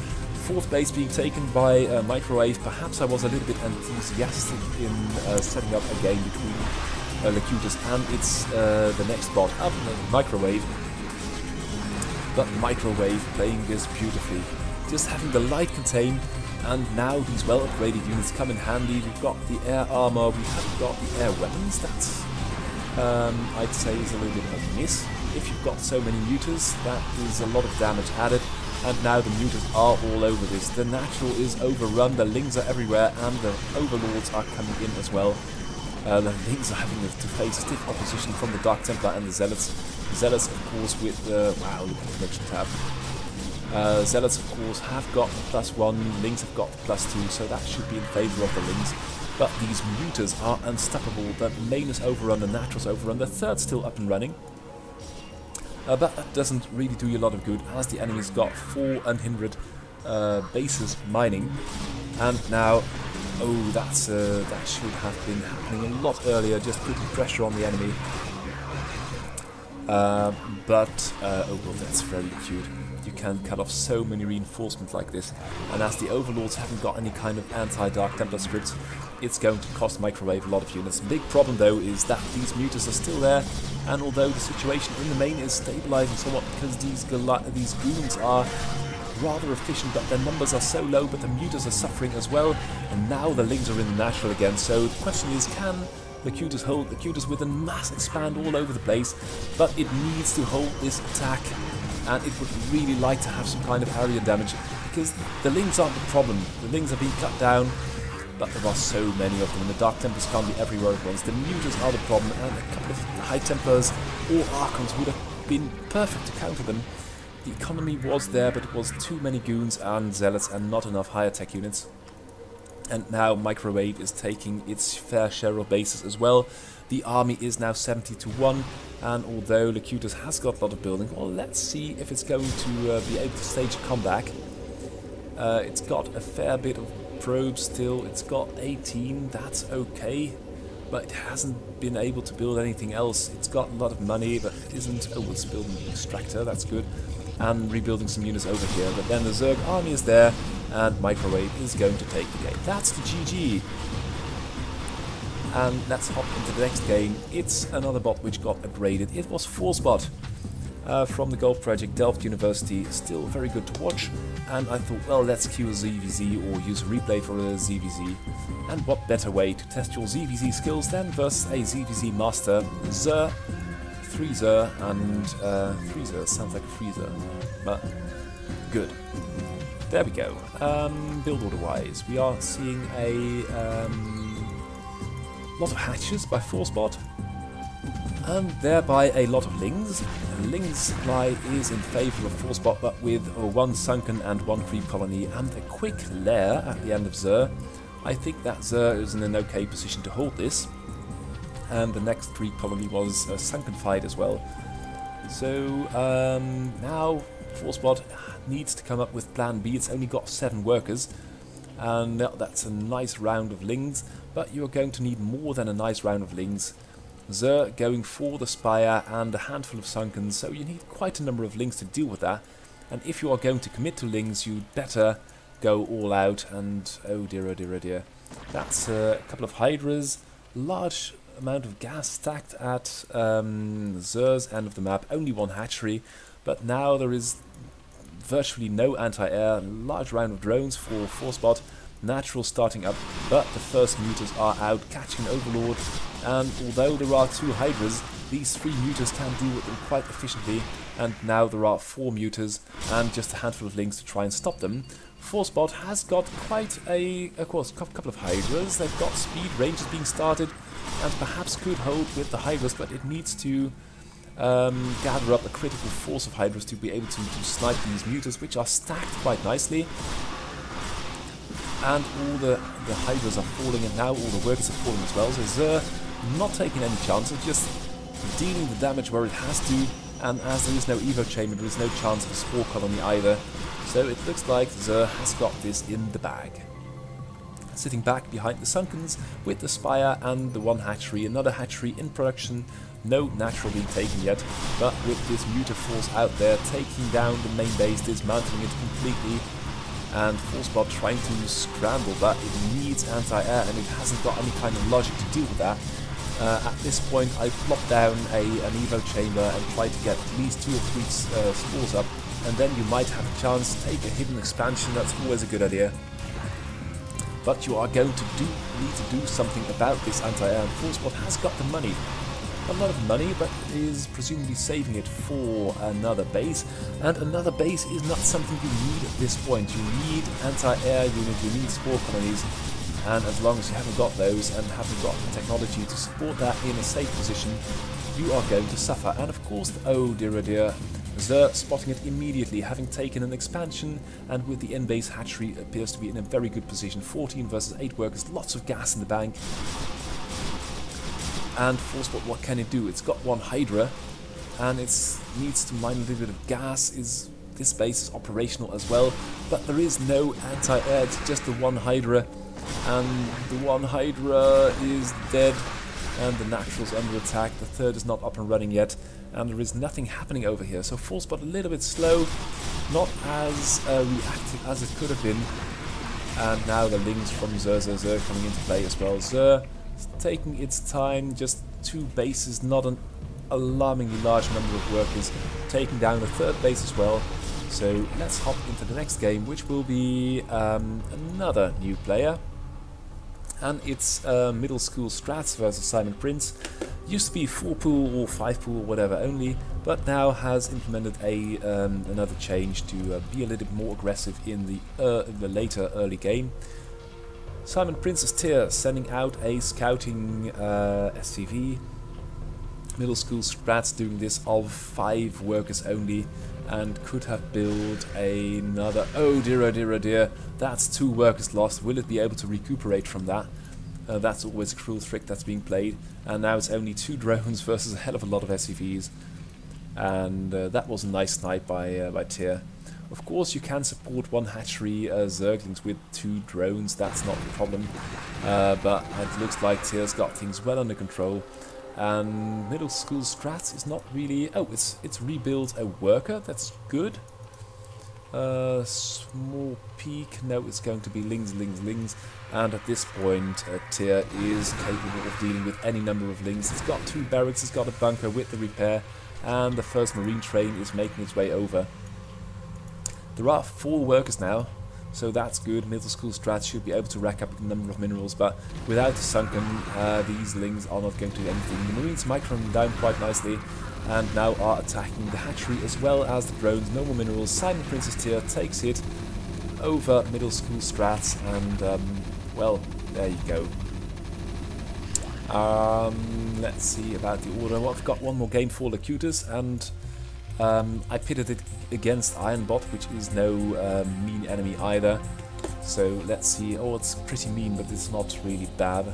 4th base being taken by Microwave. Perhaps I was a little bit enthusiastic in setting up a game between Locutus and its the next bot up, Microwave. but Microwave playing this beautifully. Just having the light contain, and now these well upgraded units come in handy. We've got the air armor, we haven't got the air weapons. That's I'd say is a little bit of a miss. If you've got so many mutas, that is a lot of damage added, and now the mutas are all over this. The natural is overrun, the lings are everywhere, and the overlords are coming in as well. The lings are having to face stiff opposition from the Dark Templar and the Zealots. Zealots, of course, with wow, look at the production tab. Zealots, of course, have got the +1, lings have got the +2, so that should be in favour of the lings. But these mutas are unstoppable. The main is overrun, the natural's overrun, the third's still up and running. But that doesn't really do you a lot of good, as the enemy's got 4 unhindered bases mining. And now, oh, that should have been happening a lot earlier, just putting pressure on the enemy. Oh well, that's very cute. You can cut off so many reinforcements like this, and as the overlords haven't got any kind of anti-Dark Templar scripts, it's going to cost Microwave a lot of units. The big problem though is that these mutas are still there, and although the situation in the main is stabilizing somewhat because these goons are rather efficient, but their numbers are so low, but the mutas are suffering as well, and now the lings are in the natural again. So the question is, can Locutus hold? Locutus with a mass expand all over the place, but it needs to hold this attack, and it would really like to have some kind of area damage, because the lings aren't the problem. The lings are being cut down, but there are so many of them, and the Dark Templars can't be everywhere at once. The mutas are the problem, and a couple of High Templars or Archons would have been perfect to counter them. The economy was there, but it was too many goons and zealots and not enough higher tech units. And now Microwave is taking its fair share of bases as well. The army is now 70-1, and although Locutus has got a lot of building, well, let's see if it's going to be able to stage a comeback. It's got a fair bit of probes still, it's got 18, that's okay, but it hasn't been able to build anything else. It's got a lot of money, but it isn't. Oh, it's building an extractor, that's good, and rebuilding some units over here. But then the Zerg army is there, and Microwave is going to take the game. That's the GG. And let's hop into the next game. It's another bot which got upgraded. It was ForceBot from the Golf Project, Delft University. Still very good to watch. And I thought, well, let's queue a ZVZ or use a replay for a ZVZ. And what better way to test your ZVZ skills than versus a ZVZ master, Zer, 3 Zer, and 3 Zer. Sounds like a freezer, but good. There we go. Build order-wise, we are seeing a lot of hatches by ForceBot, and thereby a lot of lings. Lings supply is in favour of ForceBot, but with 1 sunken and 1 creep colony and a quick lair at the end of Zer, I think that Zer is in an okay position to hold this. And the next creep colony was a sunken fight as well. So now ForceBot needs to come up with plan B. It's only got 7 workers, and that's a nice round of lings, but you're going to need more than a nice round of lings. Zer going for the Spire and a handful of Sunkens, so you need quite a number of lings to deal with that. And if you are going to commit to lings, you'd better go all out, and oh dear, oh dear, oh dear. That's a couple of Hydras, large amount of gas stacked at Zer's end of the map, only 1 hatchery, but now there is virtually no anti-air, large round of drones for ForceBot, natural starting up, but the first mutas are out, catching an Overlord, and although there are 2 Hydras, these 3 mutas can deal with them quite efficiently, and now there are 4 mutas and just a handful of lings to try and stop them. ForceBot has got quite a couple of Hydras. They've got speed, range is being started, and perhaps could hold with the Hydras, but it needs to gather up a critical force of Hydras to be able to snipe these mutas, which are stacked quite nicely. And all the Hydras are falling, and now all the workers are falling as well. So Zer not taking any chances, just dealing the damage where it has to, and as there is no Evo Chamber, there is no chance of a Spore Colony either. So it looks like Zer has got this in the bag. Sitting back behind the Sunkens with the Spire and the 1 hatchery, another hatchery in production, no natural being taken yet, but with this Muta Force out there taking down the main base, dismantling it completely, and ForceBot trying to scramble, but it needs anti-air and it hasn't got any kind of logic to deal with that. At this point I plop down an Evo Chamber and try to get at least 2 or 3 spores up, and then you might have a chance to take a hidden expansion. That's always a good idea. But you are going to need to do something about this anti-air, and Forceport has got the money. Not a lot of money, but is presumably saving it for another base, and another base is not something you need at this point. You need anti-air unit, you need spore colonies, and as long as you haven't got those and haven't got the technology to support that in a safe position, you are going to suffer. And of course, oh dear, Xur spotting it immediately, having taken an expansion, and with the in-base hatchery appears to be in a very good position. 14 versus 8 workers, lots of gas in the bank. And Forceport, what can it do? It's got one Hydra, and it needs to mine a little bit of gas. This base is operational as well, but there is no anti-air, it's just the one Hydra, and the one Hydra is dead, and the Natural's under attack. The third is not up and running yet, and there is nothing happening over here. So Forceport a little bit slow, not as reactive as it could have been. And now the links from Xur coming into play as well. Xur taking its time, just 2 bases, not an alarmingly large number of workers, taking down the third base as well. So let's hop into the next game, which will be another new player. And it's Middle School Strats versus Simon Prince. Used to be 4-pool or 5-pool, whatever only, but now has implemented another change to be a little bit more aggressive in the later early game. Simon Prince's tier sending out a scouting SCV. Middle School Strats doing this of 5 workers only, and could have built another. Oh dear, that's 2 workers lost. Will it be able to recuperate from that? That's always a cruel trick that's being played, and now it's only 2 drones versus a hell of a lot of SCVs, and that was a nice snipe by Tier. Of course, you can support 1 hatchery Zerglings with 2 drones, that's not the problem, but it looks like Tier's got things well under control. And Middle School Strats is not really. Oh, it's rebuilt a worker. That's good. Small peak. No, it's going to be lings. And at this point, Tier is capable of dealing with any number of lings. It's got 2 barracks. It's got a bunker with the repair, and the first marine train is making its way over. There are 4 workers now, so that's good. Middle School Strats should be able to rack up a number of minerals, but without the sunken, these lings are not going to do anything. The marines might run down quite nicely, and now are attacking the hatchery as well as the drones. No more minerals. Simon Prince's Tier takes it over Middle School Strats, and well, there you go. Let's see about the order. Well, I've got one more game for Locutus, and I pitted it against Ironbot, which is no mean enemy either. So let's see. Oh, it's pretty mean, but it's not really bad.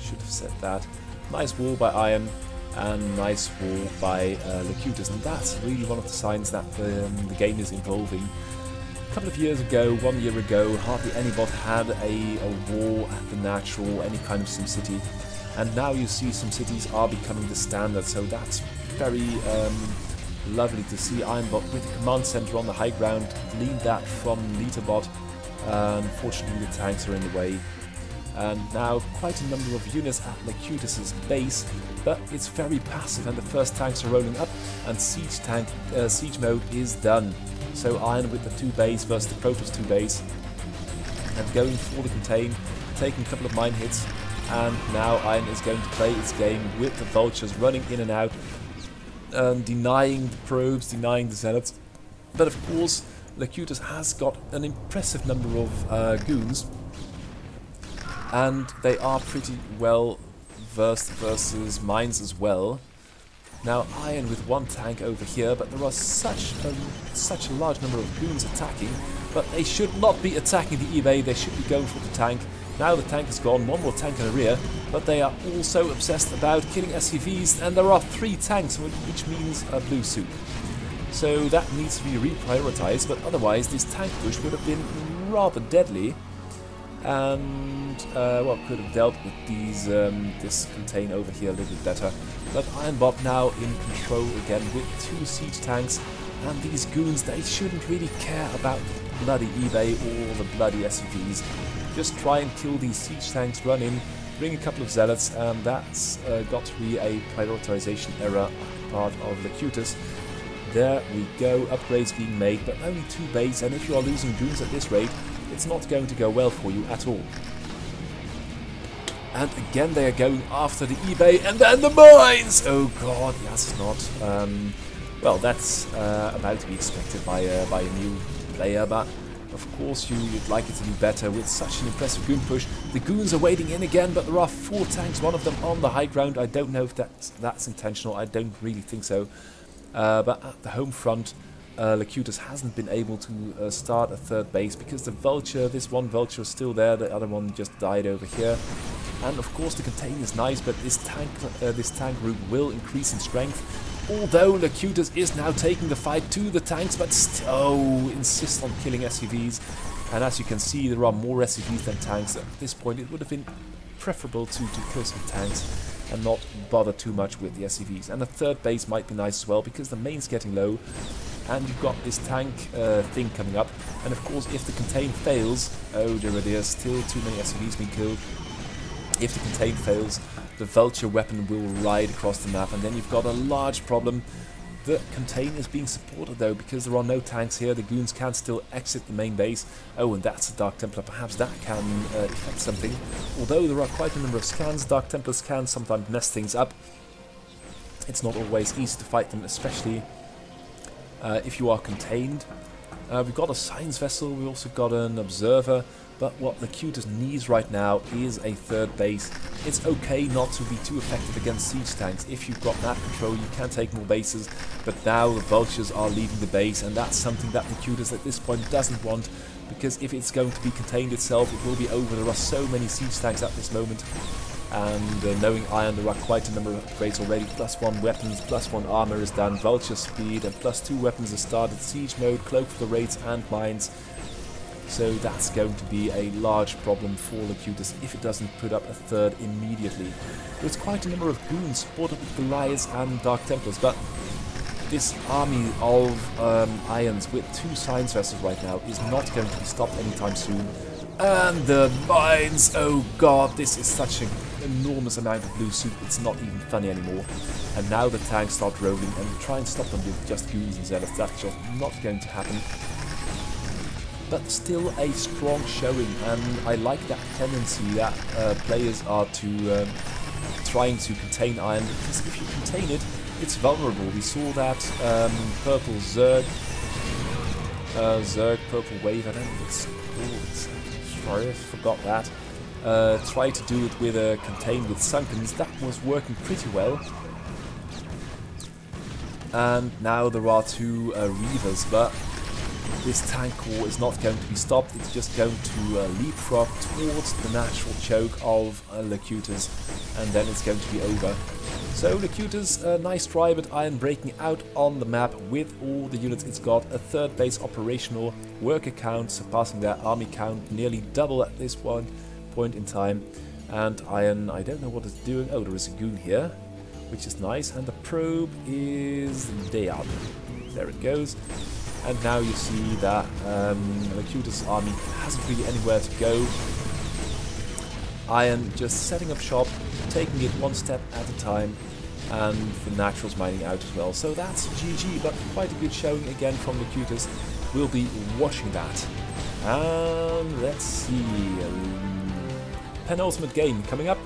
Should have said that. Nice wall by Iron, and nice wall by Locutus, and that's really one of the signs that the game is evolving. A couple of years ago, 1 year ago, hardly any bot had a wall at the natural, any kind of SimCity, and now you see some cities are becoming the standard, so that's very lovely to see. Ironbot with the command center on the high ground, lead that from Literbot. Unfortunately, the tanks are in the way. And now quite a number of units at Locutus's base, but it's very passive, and the first tanks are rolling up, and siege mode is done. So Iron with the 2 base versus the Protoss 2 base, and going for the contain, taking a couple of mine hits, and now Iron is going to play its game with the vultures running in and out, denying the probes, denying the zealots. But of course, Locutus has got an impressive number of goons, and they are pretty well versed versus mines as well. Now Iron with 1 tank over here, but there are such a large number of goons attacking, but they should not be attacking the eBay, they should be going for the tank. Now the tank is gone, 1 more tank in the rear, but they are also obsessed about killing SCVs, and there are 3 tanks, which means a blue soup. So that needs to be reprioritized, but otherwise this tank push would have been rather deadly, and well, could have dealt with these this contain over here a little bit better. But Ironbot now in control again with 2 siege tanks, and these goons, they shouldn't really care about the bloody eBay or the bloody SCVs. Just try and kill these siege tanks, run in, bring a couple of zealots, and that's got to be a prioritization error part of Locutus. There we go, upgrades being made, but only 2 bays, and if you are losing goons at this rate, it's not going to go well for you at all. And again they are going after the eBay, and then the mines! Oh god, that's not... well, that's about to be expected by a new player, but of course you'd like it to do better with such an impressive goon push. The goons are wading in again, but there are 4 tanks, one of them on the high ground. I don't know if that's intentional, I don't really think so. But at the home front, Locutus hasn't been able to start a 3rd base because the vulture, this one vulture is still there, the other one just died over here. And of course the contain is nice, but this tank group will increase in strength. Although Locutus is now taking the fight to the tanks, but still insists on killing SCVs. And as you can see, there are more SCVs than tanks. At this point it would have been preferable to kill some tanks and not bother too much with the SCVs. And a 3rd base might be nice as well, because the main's getting low. And you've got this tank thing coming up. And of course, if the contain fails... Oh dear, there's still too many SCVs being killed. If the contain fails, the vulture weapon will ride across the map. And then you've got a large problem. The contain is being supported though, because there are no tanks here. The goons can still exit the main base. Oh, and that's a Dark Templar. Perhaps that can affect something. Although there are quite a number of scans, Dark Templars can sometimes mess things up. It's not always easy to fight them, especially if you are contained. We've got a science vessel, we've also got an observer. But what Locutus needs right now is a 3rd base. It's okay not to be too effective against siege tanks. If you've got map control, you can take more bases. But now the vultures are leaving the base, and that's something that Locutus at this point doesn't want. Because if it's going to be contained itself, it will be over. There are so many siege tanks at this moment. And knowing Iron, there are quite a number of upgrades already. +1 weapons, +1 armor is done, vulture speed, and +2 weapons are started. Siege mode, cloak for the raids, and mines. So that's going to be a large problem for Locutus if it doesn't put up a 3rd immediately. There's quite a number of goons supported with Goliaths and Dark Templars, but this army of Irons with 2 science vessels right now is not going to be stopped anytime soon. And the mines! Oh god, this is such an enormous amount of blue soup, it's not even funny anymore. And now the tanks start rolling, and try and stop them with just goons and zealots. That's just not going to happen. But still a strong showing, and I like that tendency that players are to trying to contain Iron, because if you contain it, it's vulnerable. We saw that purple Zerg, purple wave, I don't know what it's called, sorry, I forgot that. Try to do it with a contain with Sunkens, that was working pretty well. And now there are 2 Reavers, but this tank core is not going to be stopped, it's just going to leapfrog towards the natural choke of Locutus, and then it's going to be over. So Locutus, nice try, but Iron breaking out on the map with all the units it's got. A 3rd base operational, worker count surpassing their army count, nearly double at this point in time. And Iron, I don't know what it's doing. Oh, there is a goon here, which is nice, and the probe is there. There it goes. And now you see that Locutus' army hasn't really anywhere to go. Iron just setting up shop, taking it 1 step at a time, and the naturals mining out as well. So that's GG, but quite a good showing again from Locutus. We'll be watching that. And let's see. Penultimate game coming up.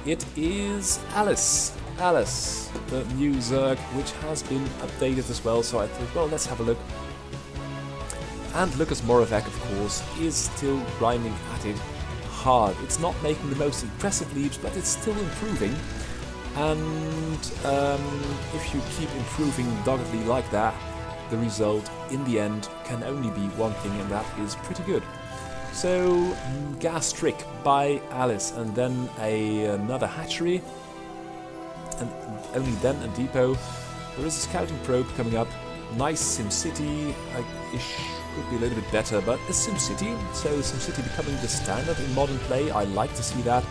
It is Alice. Alice, the new Zerg, which has been updated as well, so I thought, well, let's have a look. And Lucas Moravec, of course, is still grinding at it hard. It's not making the most impressive leaps, but it's still improving. And if you keep improving doggedly like that, the result in the end can only be one thing, and that is pretty good. So, gas trick by Alice, and then another hatchery. And only then a depot. There is a scouting probe coming up. Nice SimCity-ish, could be a little bit better, but a SimCity. So SimCity becoming the standard in modern play. I like to see that.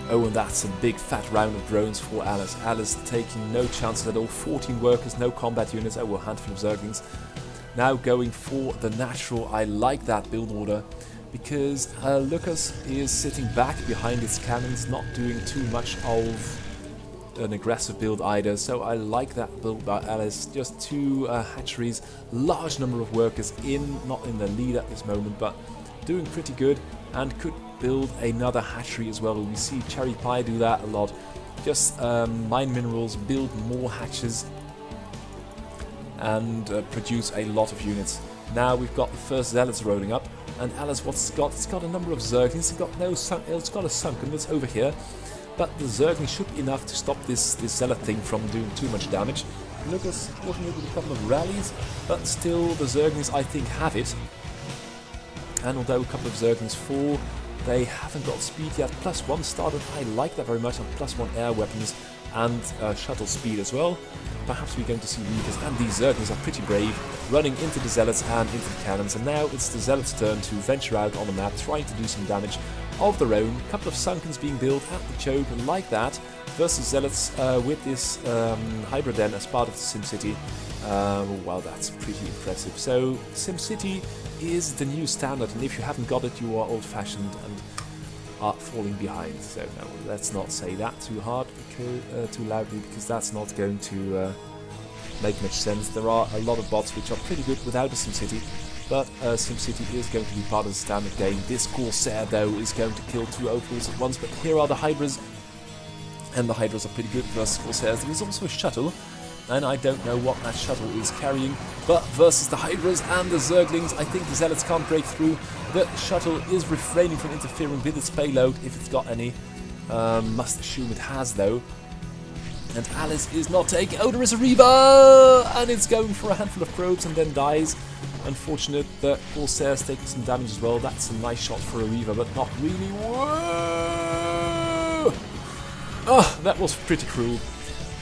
Oh, and that's a big fat round of drones for Alice. Alice taking no chances at all. 14 workers, no combat units. Oh, well, a handful of Zerglings. Now going for the natural. I like that build order, because Lucas is sitting back behind its cannons, not doing too much of an aggressive build either, so I like that build by Alice. Just 2 hatcheries, large number of workers not in the lead at this moment, but doing pretty good, and could build another hatchery as well. We see Cherry Pie do that a lot. Just mine minerals, build more hatches, and produce a lot of units. Now we've got the first Zealots rolling up, and Alice, what's it got? It's got a number of Zerglings. It's got a Sunken that's over here, but the Zergling should be enough to stop this Zealot thing from doing too much damage. Lucas working with a couple of rallies, but still the Zerglings I think have it. And although a couple of Zerglings fall, they haven't got speed yet. +1 started, I like that very much, and +1 air weapons and shuttle speed as well. Perhaps we're going to see Reavers, and these Zerglings are pretty brave, running into the Zealots and into the cannons. And now it's the Zealots' turn to venture out on the map, trying to do some damage of their own. A couple of Sunkens being built at the choke like that, versus Zealots with this Hybrid Den as part of the SimCity. Well, that's pretty impressive. So SimCity is the new standard, and if you haven't got it, you are old-fashioned and are falling behind. So no, let's not say that too hard, too loudly, because that's not going to make much sense. There are a lot of bots which are pretty good without a SimCity, but SimCity is going to be part of the standard game. This Corsair, though, is going to kill 2 overlords at once, but here are the Hydras, and the Hydras are pretty good versus Corsairs. There is also a shuttle, and I don't know what that shuttle is carrying, but versus the Hydras and the Zerglings, I think the Zealots can't break through. The shuttle is refraining from interfering with its payload, if it's got any. Must assume it has, though. And Alice is not taking... Oh, there is a Reaver! And it's going for a handful of probes and then dies. Unfortunate, the Corsair's taking some damage as well. That's a nice shot for a Reaver, but not really. Whoa! Oh, that was pretty cruel.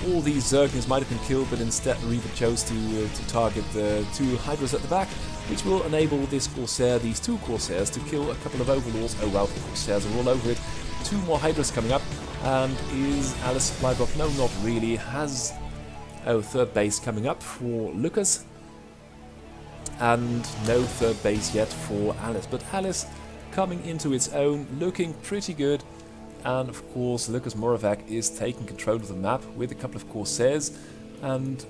All these Zerglings might have been killed, but instead Reaver chose to target the 2 Hydras at the back, which will enable this Corsair, these 2 Corsairs, to kill a couple of Overlords. Oh well, the Corsairs are all over it. 2 more Hydras coming up, and is Alice supply block? No, not really. Has... Oh, 3rd base coming up for Lucas, and no 3rd base yet for Alice. But Alice coming into its own, looking pretty good. And of course, Lucas Moravec is taking control of the map with a couple of Corsairs, and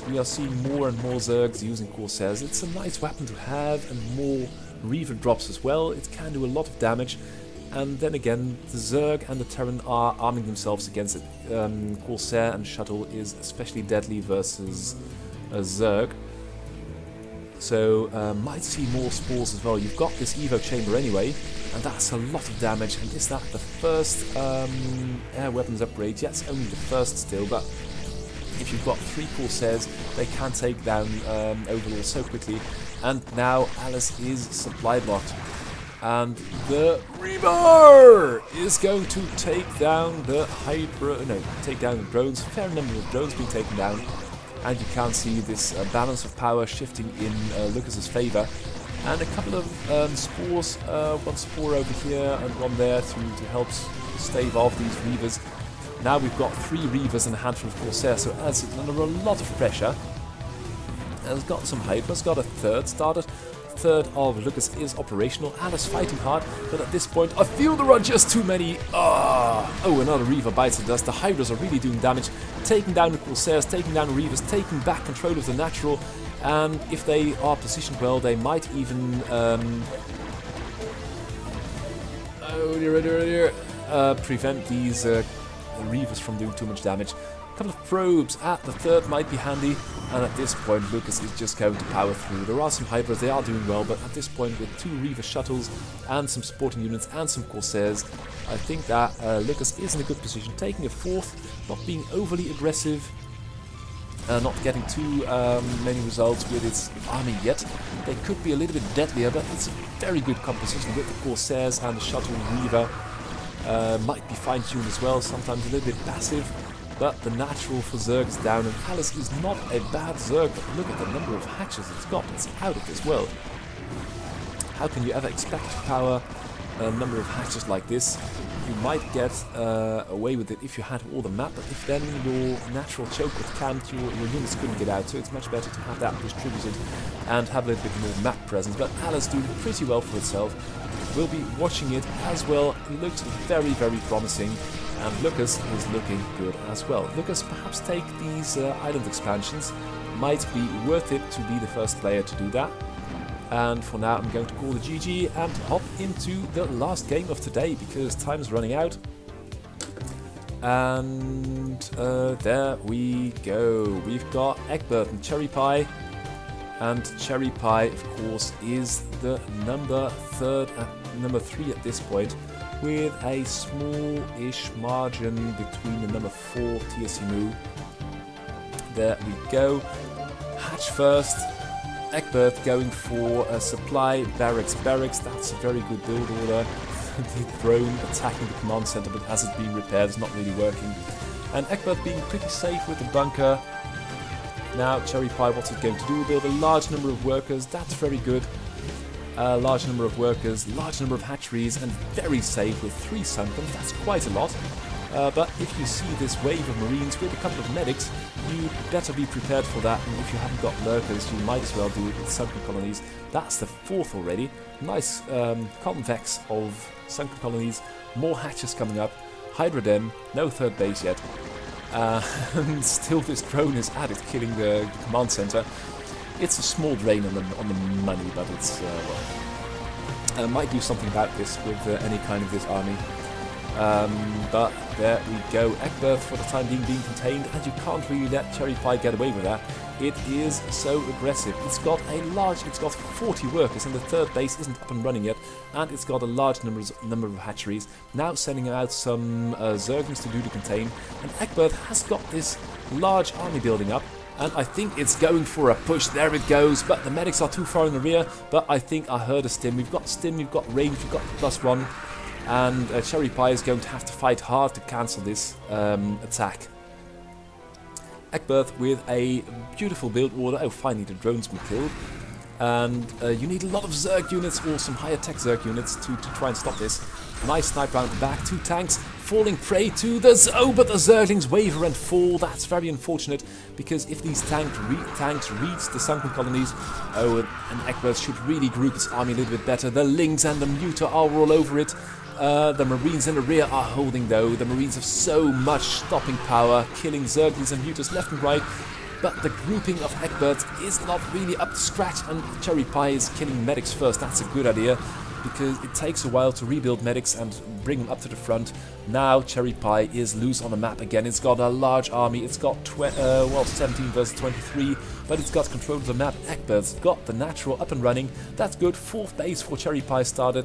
we are seeing more and more Zergs using Corsairs. It's a nice weapon to have, and more Reaver drops as well. It can do a lot of damage, and then again, the Zerg and the Terran are arming themselves against it. Corsair and Shuttle is especially deadly versus a Zerg. So might see more spores as well. You've got this Evo chamber anyway, and that's a lot of damage. And is that the first air weapons upgrade? Yes, only the first still, but if you've got 3 Corsairs, they can take down Overlord so quickly. And now Alice is supply blocked, and the Reaver is going to take down the take down the drones. Fair number of drones being taken down. And you can see this balance of power shifting in Lucas's favour. And a couple of spores, 1 spore over here and 1 there to help stave off these Reavers. Now we've got 3 Reavers and a handful of Corsairs, so as it's under a lot of pressure. Has got some Hydras, got a 3rd started. 3rd of Lucas is operational. Alice fighting hard, but at this point I feel there are just too many. Oh, another Reaver bites the dust. The Hydras are really doing damage, taking down the Corsairs, taking down the Reavers, taking back control of the natural, and if they are positioned well, they might even prevent these Reavers from doing too much damage. A couple of probes at the 3rd might be handy, and at this point Lucas is just going to power through. There are some Hydras, they are doing well, but at this point with 2 Reaver shuttles and some supporting units and some Corsairs, I think that Lucas is in a good position, taking a 4th, not being overly aggressive, not getting too many results with its army yet. They could be a little bit deadlier, but it's a very good composition with the Corsairs and the shuttle Reaver. Might be fine-tuned as well, sometimes a little bit passive. But the natural for Zerg is down, and Alice is not a bad Zerg, but look at the number of hatches it's got. It's out of this world. How can you ever expect to power a number of hatches like this, you might get away with it if you had all the map, but if then your natural choke got camped, your units couldn't get out, so it's much better to have that distributed and have a little bit more map presence. But Alice doing pretty well for itself. We'll be watching it as well. It looks very, very promising, and Lucas is looking good as well. Lucas, perhaps take these island expansions. Might be worth it to be the first player to do that. And for now, I'm going to call the GG and hop into the last game of today because time's running out. And there we go. We've got Egbert and Cherry Pie. And Cherry Pie, of course, is the number 3 at this point, with a small-ish margin between the number 4 TSMU. There we go. Hatch first. Egbert going for a supply, barracks, that's a very good build order. The drone attacking the command center, but as it's being repaired, it's not really working. And Egbert being pretty safe with the bunker. Now Cherry Pie, what's it going to do? Build a large number of workers, that's very good. A large number of workers, large number of hatcheries, and very safe with 3 sunken, that's quite a lot. But if you see this wave of marines with a couple of medics, you better be prepared for that, and if you haven't got lurkers, you might as well do it with sunken colonies. That's the 4th already. Nice convex of sunken colonies, more hatches coming up, Hydra Den, no 3rd base yet, and still this drone is at it, killing the command center. It's a small drain on the money, but it's, well, might do something about this with any kind of this army. But there we go. Egbert for the time being contained, and you can't really let Cherry Pie get away with that. It is so aggressive. It's got 40 workers, and the 3rd base isn't up and running yet, and it's got a large number of hatcheries. Now sending out some Zerglings to do the contain, and Egbert has got this large army building up, and I think it's going for a push. There it goes, but the medics are too far in the rear, but I think I heard a stim. We've got stim, we've got range, we've got +1. And Cherry Pie is going to have to fight hard to cancel this attack. Egbert with a beautiful build order. Oh, finally the drone's been killed. And you need a lot of Zerg units or some higher tech Zerg units to try and stop this. Nice snipe round the back. 2 tanks falling prey to the... Oh, but the Zerglings waver and fall. That's very unfortunate, because if these tanks reach the sunken colonies, oh, and Egbert should really group his army a little bit better. The Lings and the Muta are all over it. The Marines in the rear are holding though. The Marines have so much stopping power, killing Zerglings and Mutas left and right. But the grouping of Egbert is not really up to scratch, and Cherry Pie is killing medics first. That's a good idea, because it takes a while to rebuild medics and bring them up to the front. Now Cherry Pie is loose on the map again. It's got a large army. It's got 17 versus 23, but it's got control of the map. Egbert's got the natural up and running. That's good. 4th base for Cherry Pie started.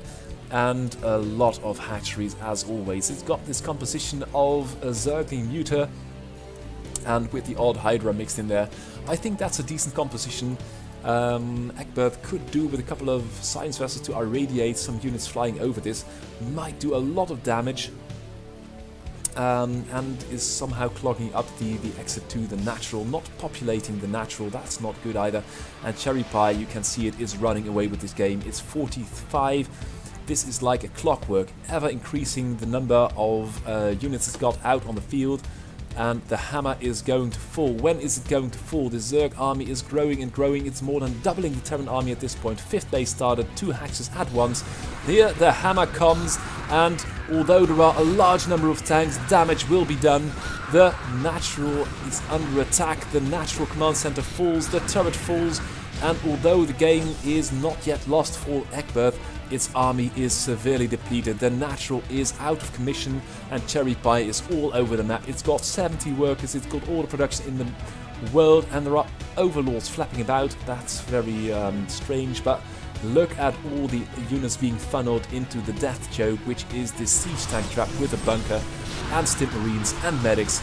And a lot of hatcheries as always. It's got this composition of a Zergling Muta and with the odd Hydra mixed in there. I think that's a decent composition. Egbert could do with a couple of science vessels to irradiate some units flying over this. Might do a lot of damage. And is somehow clogging up the exit to the natural, not populating the natural. That's not good either. And Cherry Pie, you can see it is running away with this game. It's 45. This is like a clockwork, ever increasing the number of units it's got out on the field, and the hammer is going to fall. When is it going to fall? The Zerg army is growing and growing. It's more than doubling the Terran army at this point. 5th base started, 2 hatches at once. Here the hammer comes, and although there are a large number of tanks, damage will be done. The natural is under attack. The natural command center falls, the turret falls, and although the game is not yet lost for Egbert, its army is severely depleted. The natural is out of commission, and Cherry Pie is all over the map. It's got 70 workers, it's got all the production in the world, and there are overlords flapping about. That's very strange, but look at all the units being funneled into the death choke, which is this siege tank trap with a bunker, and stim marines and medics.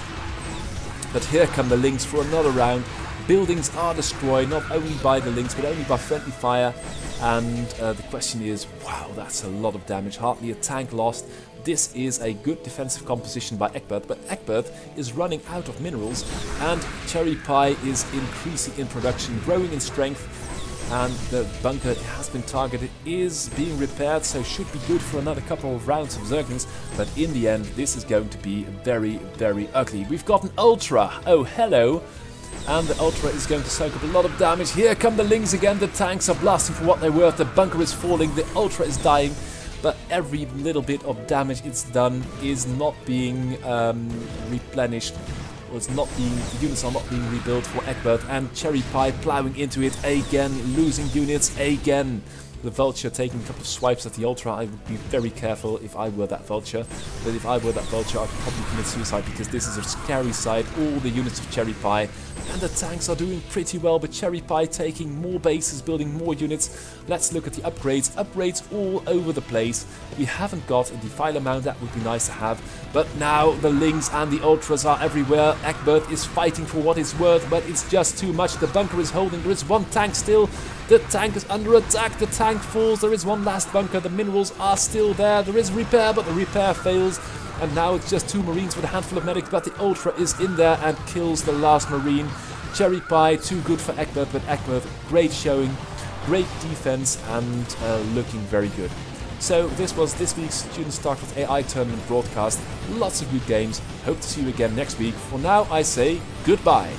But here come the Lings for another round. Buildings are destroyed, not only by the Lings, but only by friendly fire. And the question is, wow, that's a lot of damage, hardly a tank lost. This is a good defensive composition by Egbert, but Egbert is running out of minerals, and Cherry Pie is increasing in production, growing in strength, and the bunker has been targeted, is being repaired, so should be good for another couple of rounds of Zerglings, but in the end this is going to be very, very ugly. We've got an Ultra, oh hello, and the Ultra is going to soak up a lot of damage. Here come the Lings again, the tanks are blasting for what they're worth, the bunker is falling, the Ultra is dying, but every little bit of damage it's done is not being replenished. The units are not being rebuilt for Egbert, and Cherry Pie plowing into it again, losing units again. The Vulture taking a couple of swipes at the Ultra. I would be very careful if I were that Vulture. But if I were that Vulture, I'd probably commit suicide, because this is a scary sight. All the units of Cherry Pie. And the tanks are doing pretty well, but Cherry Pie taking more bases, building more units. Let's look at the upgrades. Upgrades all over the place. We haven't got a Defiler mount, that would be nice to have. But now the Lings and the Ultras are everywhere. Egbert is fighting for what it's worth, but it's just too much. The bunker is holding. There is one tank still. The tank is under attack. The tank falls. There is one last bunker. The minerals are still there. There is repair, but the repair fails. And now it's just 2 Marines with a handful of medics, but the Ultra is in there and kills the last Marine. Cherry Pie, too good for Egbert, but Egbert, great showing, great defense, and looking very good. So this was this week's Student StarCraft AI Tournament broadcast. Lots of good games. Hope to see you again next week. For now, I say goodbye.